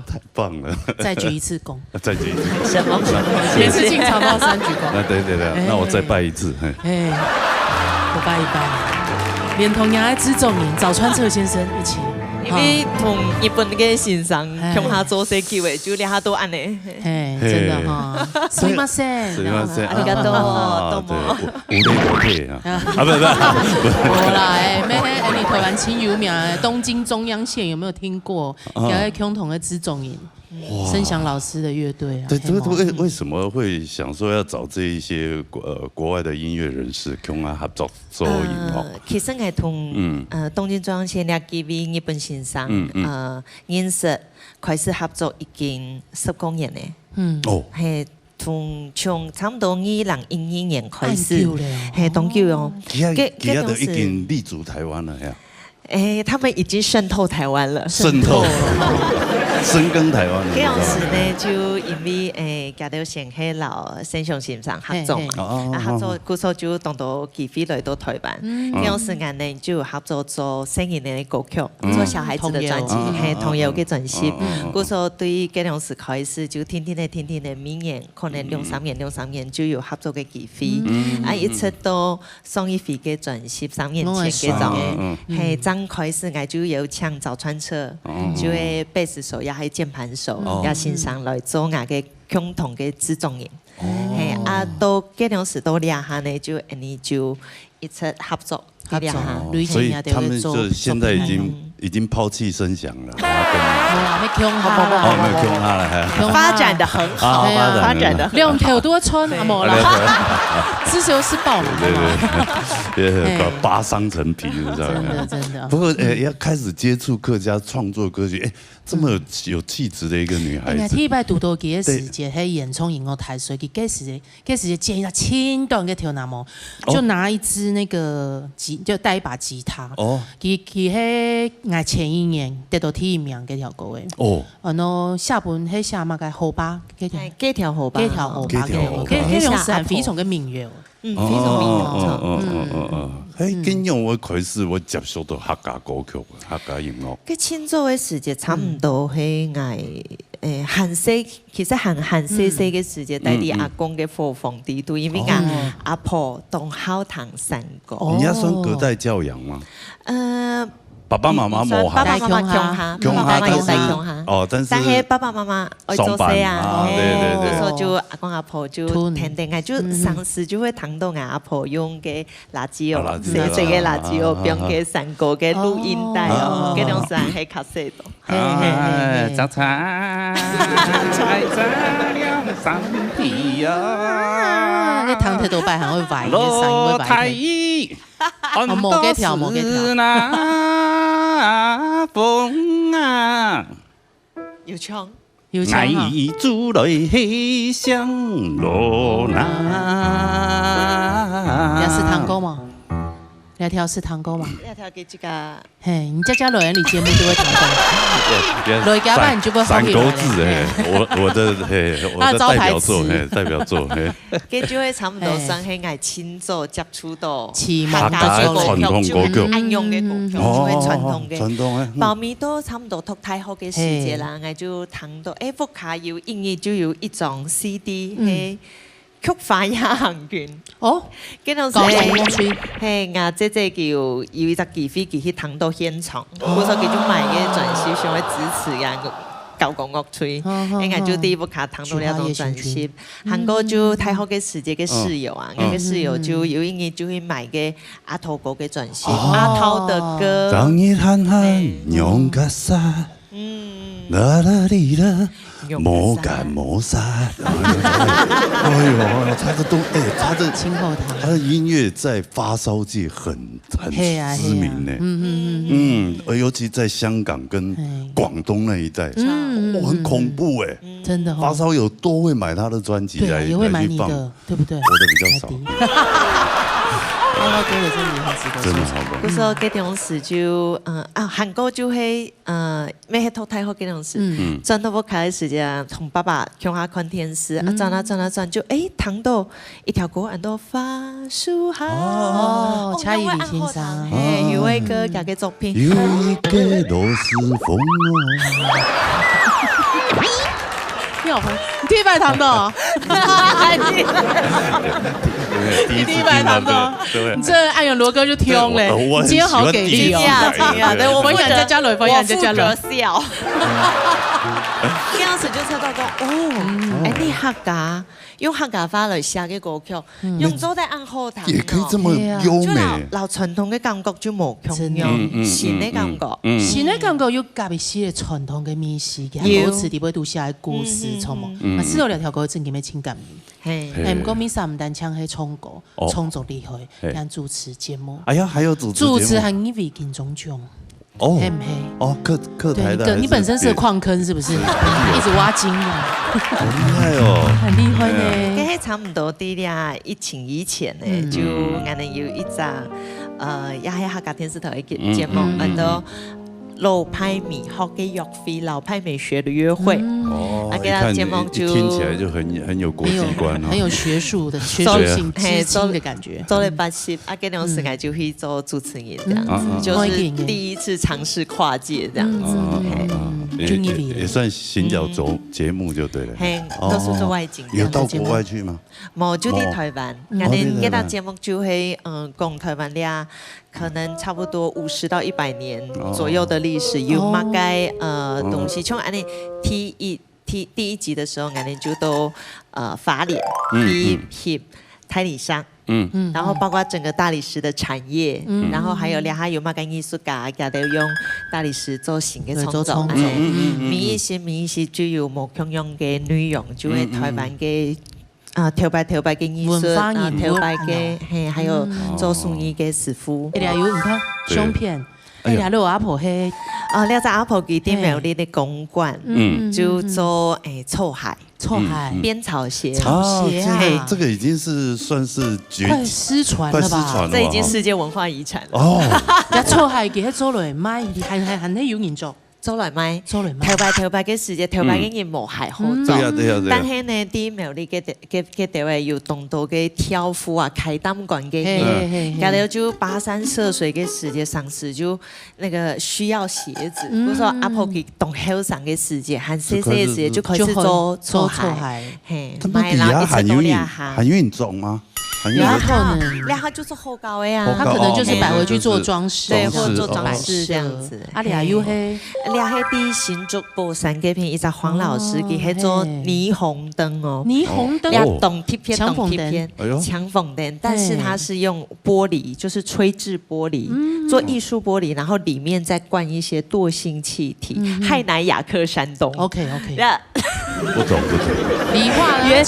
太棒了！再鞠一次躬。再鞠一次躬。什么？每次进场都要3鞠躬。对，那我再拜一次。哎，我拜一拜，连同杨爱之总理早川彻先生一起。因为同日本嘅先生向下做些機會，就兩下都安尼。哎，真的哈。すみません。すみません。ありがとう。どうも。無理無理啊！啊，不。我啦，哎，你台湾很有名的东京中央线有没有听过？有个共同的资总营。声响老师的乐队啊，对，为什么会想说要找这一些国外的音乐人士跟我合作做音乐？其實係同東京中央線呢幾位日本先生認識開始合作已經10公年咧。係從差唔多2012年開始，係東京哦。其他都已經立足台灣了呀。他們已經滲透台灣了。滲透。深耕台灣。嗰陣時呢，就因為家到成喺老聲響先生合作嘛，合作嗰時候就當到機會來到台灣。嗰陣時間呢就合作做聲音嘅歌曲，做小孩子的專輯，係童謠嘅專輯。嗰時候對嗰陣時開始就天天的每年可能2-3年就有合作嘅機會。一直到宋一飛嘅專輯3年前嗰種，係剛開始我就有請早川徹，就係貝斯手。也係鍵盤手，也先生來做我嘅共同嘅資總人。係到嗰陣時到兩下呢，就一出合作，所以他们就现在已经抛弃声响了。没穷哈，没有穷哈了，发展的很好，发展的两头多穿啊，没啦，自由是爆嘛，对，拔伤成皮，你知道吗？真的。不过要开始接触客家创作歌曲，这么有气质的一个女孩子。第一摆拄到几个时节，喺演冲音乐台，所以几时建议他轻短个跳那么，就拿一支那个就带一把吉他。哦。佢喺我前一年得到第1名嘅条歌嘅。哦。然後下半喺下嘛嘅河巴，幾條河巴嘅用是很非常嘅民謠。非常民謠。今日我開始我接觸到客家歌曲、客家音樂。佢創作嘅時節差唔多係我韓式，其實韓細細嘅時節，帶啲阿公嘅播放地度，因為我阿婆當孝堂山歌。你要算隔代教養嗎？爸爸媽媽冇下，爸爸媽媽窮下有帶窮下。哦，但係爸爸媽媽愛做事啊，對，所以就阿公阿婆就天天啊，就上次就會聽到阿婆用嘅垃圾哦，細細嘅垃圾哦，變嘅山歌嘅錄音帶哦，嗰種聲喺卡西度。早餐菜了三皮啊！你聽睇到擺係會壞嘅聲，會壞嘅。冇幾條。風啊，要唱，愛珠來喜相羅那。也是探戈嗎？兩條是探戈嗎？兩條嘅這個，嘿，你家來人嚟節目都會探戈。來家班你就不三勾字我的代表作，佢就會差唔多上係愛親奏接觸到客家傳統歌曲，安用嘅歌曲，就係傳統嘅。後面都差唔多讀太學嘅時節啦，我就聽到福卡要音樂就有一種 CD 係。曲化也行權哦，嗰陣時係我姐姐叫有一隻機飛機去聽到現場，嗰時候佢就買嘅專輯想去支持人舊個樂隊，我就第一部卡聽到呢種專輯。韓國就太好嘅時節嘅室友啊，我嘅室友就有音樂就會買嘅阿濤哥嘅專輯，阿濤的歌。當你喊喊用個啥？啦啦哩啦。莫干莫杀，哎呦，他的音乐在发烧界很知名呢，尤其在香港跟广东那一带，很恐怖哎，真的，发烧友都会买他的专辑来也会买你的，对不对？我的比較少。歌嘅真係很值得。真的好棒。嗰時候嗰種時就韓國就係咩係讀太學嗰種時，轉到我開始嘅同爸爸鄉下看電視，轉就聽到一條歌，很多花樹下。哦，蔡依林先生，有位哥嘅嘅作品。有一個都是風你好，你第一擺聽到？第一擺聽到，你這按鈕羅哥就聽嘞，你今天好給力哦！對，我分享在家裏，分享在家裏。笑。嗰陣時就猜到講，你客家用客家話來寫嘅歌曲，用咗在按後台，也可以這麼優美。老傳統嘅感覺就冇強樣，新嘅感覺，新嘅感覺有加一些傳統嘅美食嘅，歌詞裡邊讀寫嘅故事，錯冇？啊，試到兩條歌真嘅咩情感味。唔過米莎唔單唱係唱歌，創作厲害，還主持節目。哎呀，還有主持還以為金鐘獎。哦，黑唔黑？哦，客台的。你本身是礦坑是不是？一直挖金啊！好厲害哦！很厲害呢。跟係差唔多啲啦，疫情以前呢，就我哋有一隻也係客家電視台嘅節目，很多老派美學嘅約會，老派美學的約會。哦，一看節目就聽起來就很有國際觀，很有學術的學術性知青的感覺。做了80，嗰段時間就去做主持人，這樣子，就是第一次嘗試跨界，這樣子。也算行腳走節目就對了。係，都是做外景。有到國外去嗎？冇，就喺台灣。我哋嗰檔節目就係講台灣倆。可能差不多50到100年左右的歷史，有乜嘅東西。從我哋第一集的時候，我哋就都發臉去翕太里山，然后包括整个大理石的产业，然后还有俩还有嘛个艺术家，家都用大理石做新嘅创作，民一些就有莫共用嘅内容，就係台灣嘅。跳擺嘅藝術，跳擺嘅，還有做生意嘅師傅。哎呀，有唔看相片，哎呀，你阿婆嘿，你在阿婆佢啲廟裏的公館，就做臭海，編草鞋，這個已經是算是快失傳了吧？這已經世界文化遺產。哦，一臭海嘅做嚟賣，係有人做。做來賣，跳擺嘅時節，跳擺嘅人無係好做。但係呢啲廟裏嘅地位要動到嘅跳舞啊、開燈館嘅人，然後就跋山涉水嘅時節上市就那個需要鞋子，比如說阿婆佢動後上嘅時節，很細細嘅時節就開始做臭鞋，他們底下很有人種嗎？有可能，然後就是後高的呀，他可能就是擺回去做裝飾，對，或者做裝飾這樣子。倆有嘿，倆係啲新竹寶山嗰邊，一隻黃老師佢係做霓虹燈哦，霓虹燈，牆縫燈，但是它是用玻璃，就是吹製玻璃，做藝術玻璃，然後裡面再灌一些惰性氣體，氦氖氩氪山東。OK，不懂。理化元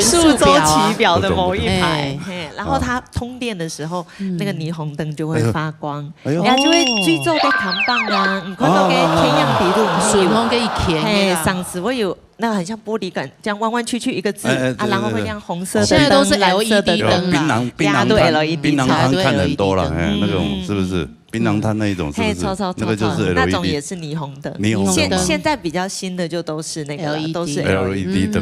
素周期表的某一排。然後它通電的時候，那個霓虹燈就會發光，然後就會追蹤嘅扛棒啊，唔看到嘅天樣筆錄，水空嘅一片，上次會有那個很像玻璃感，這樣彎彎曲曲一個字然後會亮紅色的燈，現在都是 LED 燈啦，檳榔攤看很多了，那種是不是？檳榔攤那一種是不是？那個就是 LED， 那種也是霓虹燈。現在比較新的就都是那個，都是 LED 燈。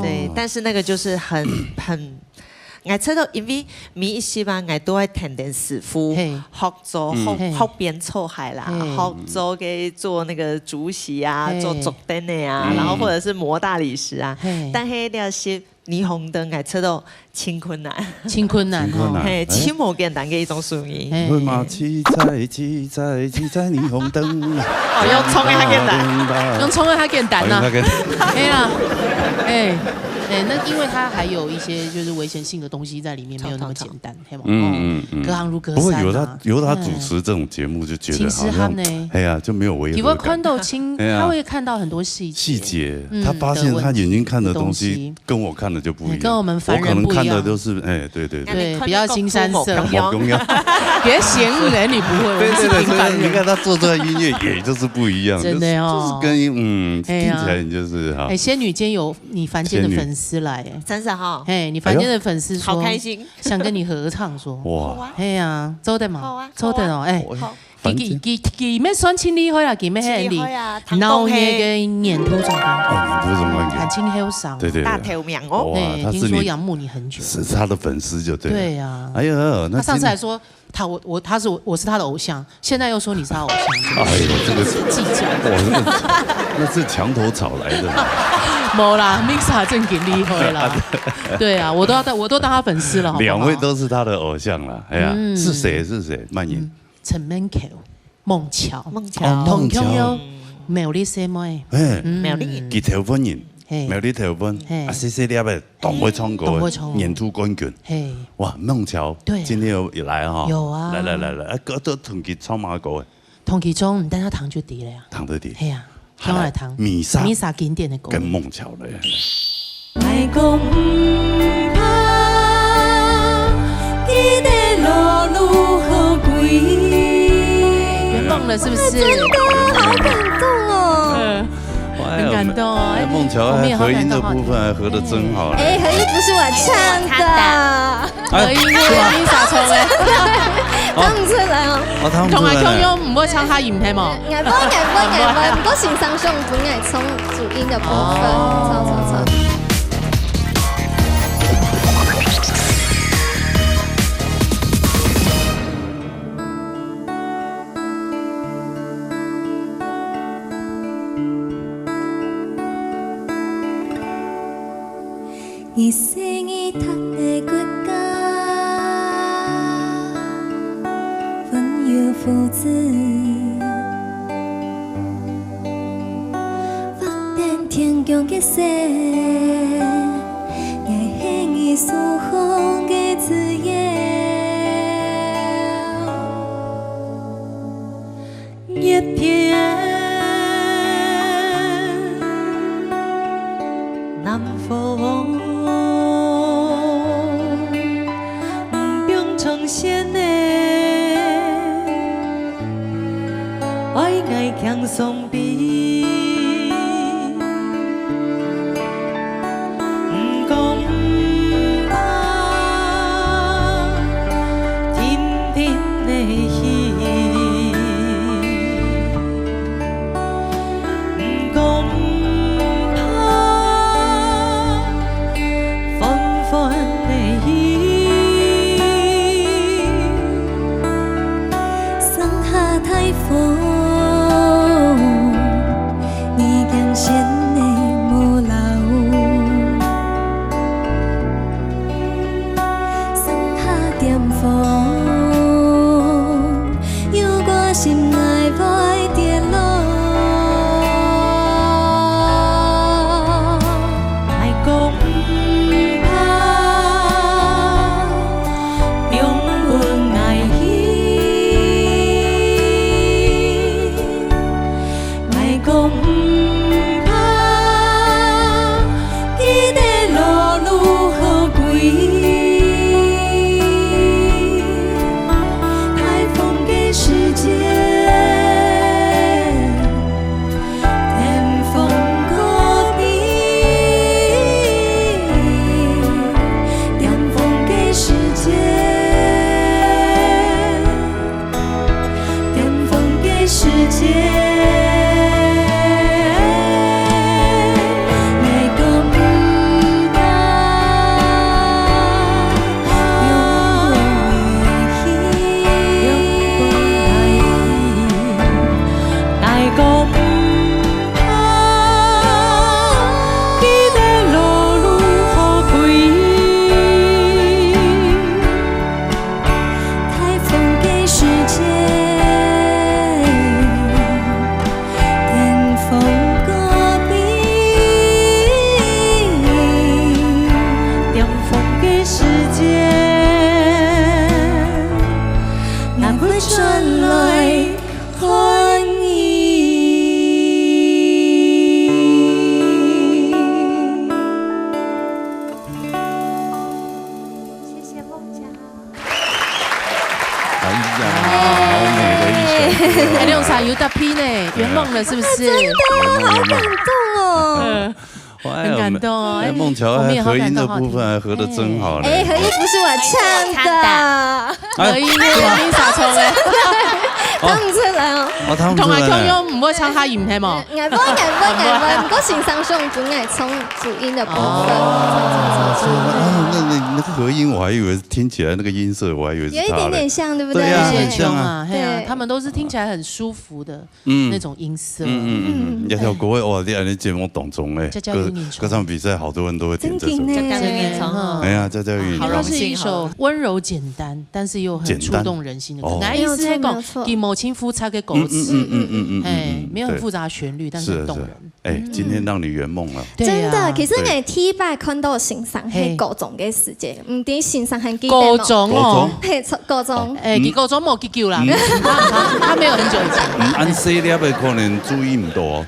對，但是那個就是很。我知道，因為每一時吧，我都會聽啲師傅學做學編臭鞋啦，學做嘅做那個竹席啊，做竹燈的啊，然後或者是磨大理石啊。但係那些霓虹燈，我知道真困難，真冇簡單嘅一種屬於。馬騎在霓虹燈。哦，用衝嘅較簡單，用衝嘅較簡單啊。係啦，那因為它還有一些就是危險性的東西在裡面，沒有那麼簡單，隔行如隔山。不過由他主持這種節目，就覺得好像，哎呀，就沒有違和感。你會看到他會看到很多細節，他發現他眼睛看的東西跟我看的就不一樣，跟我們凡人不一樣。我可能看的都是，對，比較新山色，別嫌人你不會，我是平凡人。你看他做這個音樂，也就是不一樣，真的哦，就是跟聽起來你就是哈。仙女間有你凡間的粉絲來，真是哈，你凡間的粉絲說好開心，想跟你合唱，說哇，哎呀，做得嘛，做得哦，佢咩選千里開啦，佢咩係你鬧嘢嘅沿途總監，很清後生，對，大頭명哦，聽說仰慕你很久，是他的粉絲就對，對呀，哎呀，他上次還說我是他的偶像，現在又說你是他偶像，哎呦，這個計較，那是牆頭草來的。沒啦 ，Misa 正經厲害啦，對啊，我都當他粉絲了，兩位都是他的偶像了，哎呀，是誰？蔓延。陳明橋、孟橋、同鄉有苗栗姐妹，苗栗結條婚人，苗栗條婚，細粒的當會唱歌，年度冠軍，哇，孟橋，今天有來哈，有啊，來，都同佢唱馬歌，同其中，但他彈就低了呀，彈得低，係啊，將來彈米莎經典的歌，跟孟橋的。夢了是不是？真的好感動哦，很感動哦。孟橋和音的部分還合得真好。和音不是我唱的，和音係Lisa唱嘅，唱唔出來哦。同埋強優唔會唱下鹽係冇？藝幫，唔多線上上本藝衝主音的部分，錯。一世一塌的國家，分有父子，發展天強嘅勢，愛興伊蘇紅嘅。重现的，爱爱强送比，不讲怕，甜甜的戏，不讲怕，纷纷的雨，桑下台风。有大批呢，圆梦了是不是？真的好感动哦。很感动哦！孟乔合音的部分还合得真好嘞。合音不是我唱的，合音是Lisa唱的，唱唔出來哦。同埋強勇唔會唱下音係冇？不過欣賞上主愛唱主音的部分。那个合音我还以为听起来那个音色，我还以为是有一点点像，对不对？对啊，很像啊。对，他们都是听起来很舒服的那种音色。要跳国外哇，你安尼节目当中嘞，歌唱比赛好多人都会点这首。哎呀，家家有你。它是一首温柔简单，但是又很触动人心的歌。意思是讲给母亲夫唱嘅歌词，没有很复杂的旋律，但是很动人。哎，今天让你圆梦了。真的，其实我第一擺看到欣賞係高中嘅時節，唔啲欣賞很記得高中哦，係高中。誒，高中冇記久啦，他沒有很久以前。按細粒嘅可能注意唔多。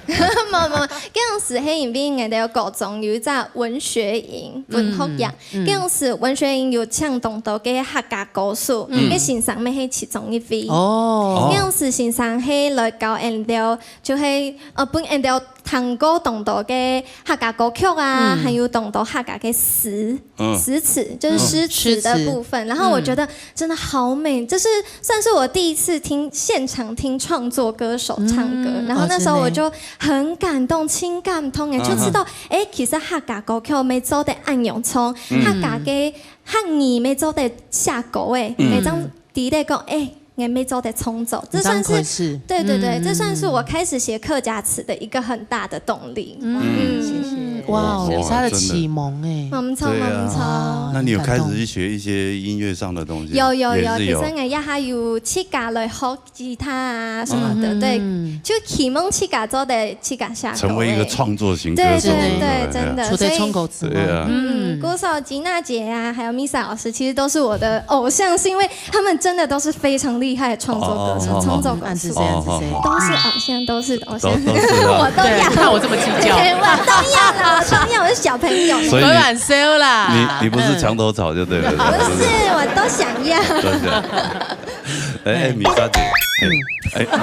冇，嗰陣時喺入邊我哋有高中有一隻文學營文學營，嗰陣時文學營有唱動到嘅客家歌數，嘅欣賞咪係其中一位。哦，嗰陣時欣賞係來教人哋，就係本人哋彈歌動到嘅客家歌曲啊，還有動到客家嘅詩詞，就是詩詞的部分。然後我覺得真的好美，這是算是我第一次現場聽創作歌手唱歌，然後那時候我就很感動，情感通嘅，就知道其實客家歌曲咪做得按用唱，客家嘅客語咪做得下歌誒，咪將啲咧講也沒做得衝走，這算是對，這算是我開始寫客家詞的一個很大的動力。謝謝。哇，是他的啟蒙哎。唔錯。那你有開始去學一些音樂上的東西？有，其實我一下有自家來學吉他啊什麼的，對，就啟蒙自家做的自家下。成為一個創作型歌手。對，真的。出得衝口詞。對啊。歌手吉娜姐啊，還有 Misa 老師，其實都是我的偶像，是因為他們真的都是非常厲害的創作歌手，創作歌手。都是偶像，都是偶像。我都要。看我這麼計較。我都要了。从小是小朋友，所以晚收啦。你不是墙头草就对了。不是，我都想要。米莎姐，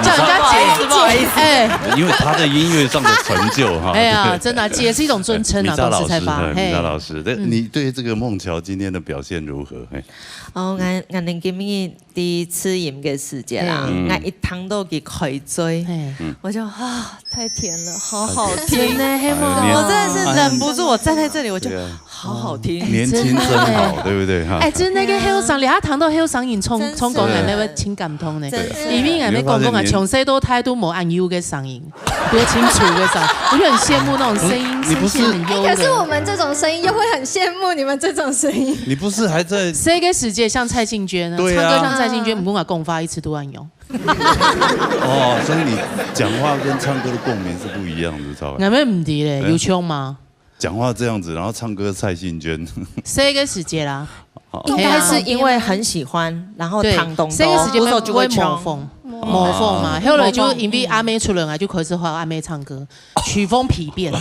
叫人家姐不好意思，因为她的音乐上的成就哈。哎呀，真的，姐是一种尊称啊，公司才发。米莎老师，你对这个孟乔今天的表現如何？我哋今日第一次飲嘅時節啦，我一聽到佢追，我就太甜了，好好聽呢，我真的是忍不住，我站在這裡我就好好聽，年輕真好，對不對？哎，真那個後生，你一聽到後生人衝講人那個情感通呢，裡面人哋講啊，從細到大都冇按優嘅聲音，多清楚嘅聲音，我就很羨慕那種聲音聲線很優的。可是我們這種聲音又會很羨慕你們這種聲音。你不是還在這個世界像蔡幸娟呢？唱歌像蔡幸娟，唔講話共發一次都按用。哦，所以你講話跟唱歌的共鳴是不一樣的，知道吧？那咩唔啲咧？有唱嗎？講話這樣子，然後唱歌蔡幸娟。這個世界啦，應該是因為很喜歡，然後唱動作，不時就會模仿嘛。後來就因為阿妹出來，就開始學阿妹唱歌，曲風丕變。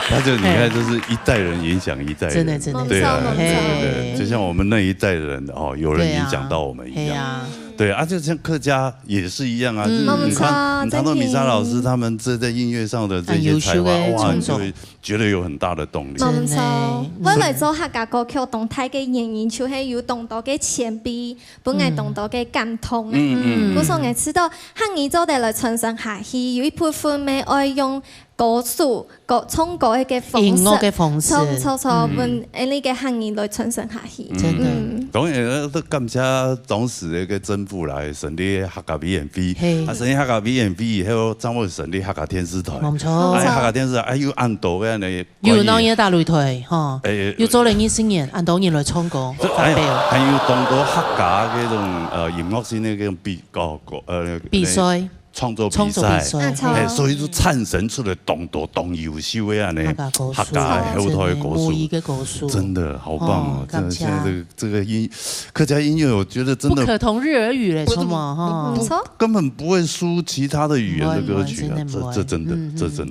那就你看，就是一代人影響一代人，真的，對啊，對，就像我們那一代人哦，有人影響到我們一樣，對啊，就像客家也是一樣啊，你看，你談到米莎老師他們在音樂上的這些才華，哇，你就會覺得有很大的動力。冇錯，我來做客家歌曲，動態嘅演員就係有動到嘅前輩，本嚟動到嘅感通。我所我知道，客語做得來傳承下去，有一部分咪愛用。歌詞、唱歌嘅方式，音樂嘅方式，錯，問呢個行業來傳承下去。真的。當然都感謝當時那個政府來成立客家 BNP， 成立客家 BNP 以後，張會成立客家電視台。冇錯。客家電視台要按導嘅呢。有當嘢大擂台，嚇。要做2014年按導人來唱歌發表。還有當到客家嗰種音樂性嘅嗰種比賽。創作比賽，所以就產生出來動優秀嘅啊，客家後台嘅歌手，真的好棒哦！真的，現在這個客家音樂，我覺得真的不可同日而語嘞，錯嘛哈，根本不會輸其他的語言的歌曲啊！這真的，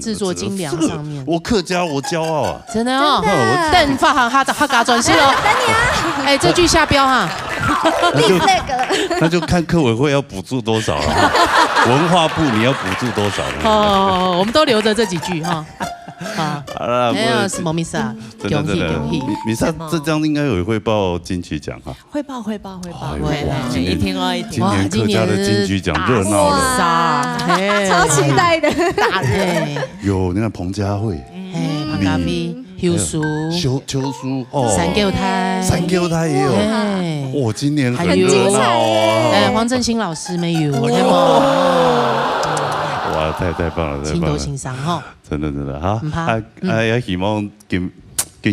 製作精良上面，我客家我驕傲啊！真的哦，等發行客家專輯哦，等你啊！哎，這句下標哈，那就看客委會要補助多少了，文化部你要補助多少呢？哦，我們都留着這幾句哈。好了，沒有什麼米莎，真的，米莎這張應該也會報金曲獎哈。會報，一聽哦，今年客家的金曲獎熱鬧了，超期待的大熱。有那個彭佳慧，彭佳慧。秋蘇哦，三腳胎也有，哦，今年很熱鬧哦。黃振興老師沒有，哇，太棒了，情都欣賞哈，真的哈，也希望今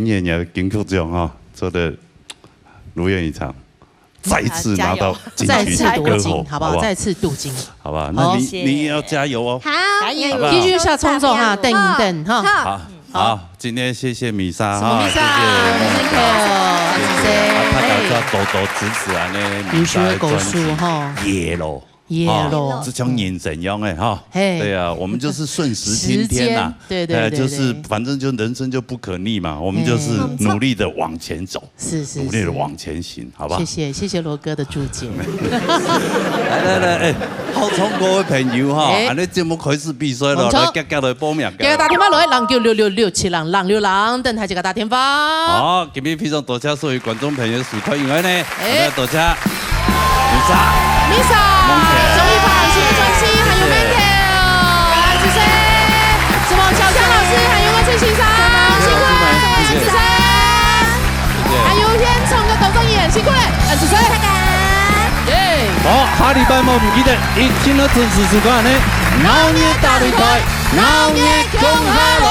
年也金曲獎哈做得如願以償，再次拿到金曲獎歌后，好不好？再次鍍金，好吧？那你也要加油哦，好，繼續下創作哈，等一等哈。好，今天謝謝米莎哈，謝謝大家多支持啊！呢米莎的專輯《野咯，這像眼神一樣哎哈，對啊，我們就是順時聽天吶，對，就是反正就人生就不可逆嘛，我們就是努力的往前走，努力的往前行，好吧？謝謝羅哥的注解。來，哎，好唱歌的朋友哈，啊，你節目開始比賽了，來夾來報名。給打電話來，人叫6667人，人流人，等下這個打電話。好，今天非常多謝所有觀眾朋友收看，因為呢，多謝米莎。終於發行新的專輯，還有 Mantel， 子珊，什麼小強老師，還有我陳欣賞，辛苦了，子珊，還有煙囪的董仲演，辛苦了，子珊，耶！好，下禮拜冇唔記得，一定要準時收看呢，鬧熱大擂台，鬧熱共下來。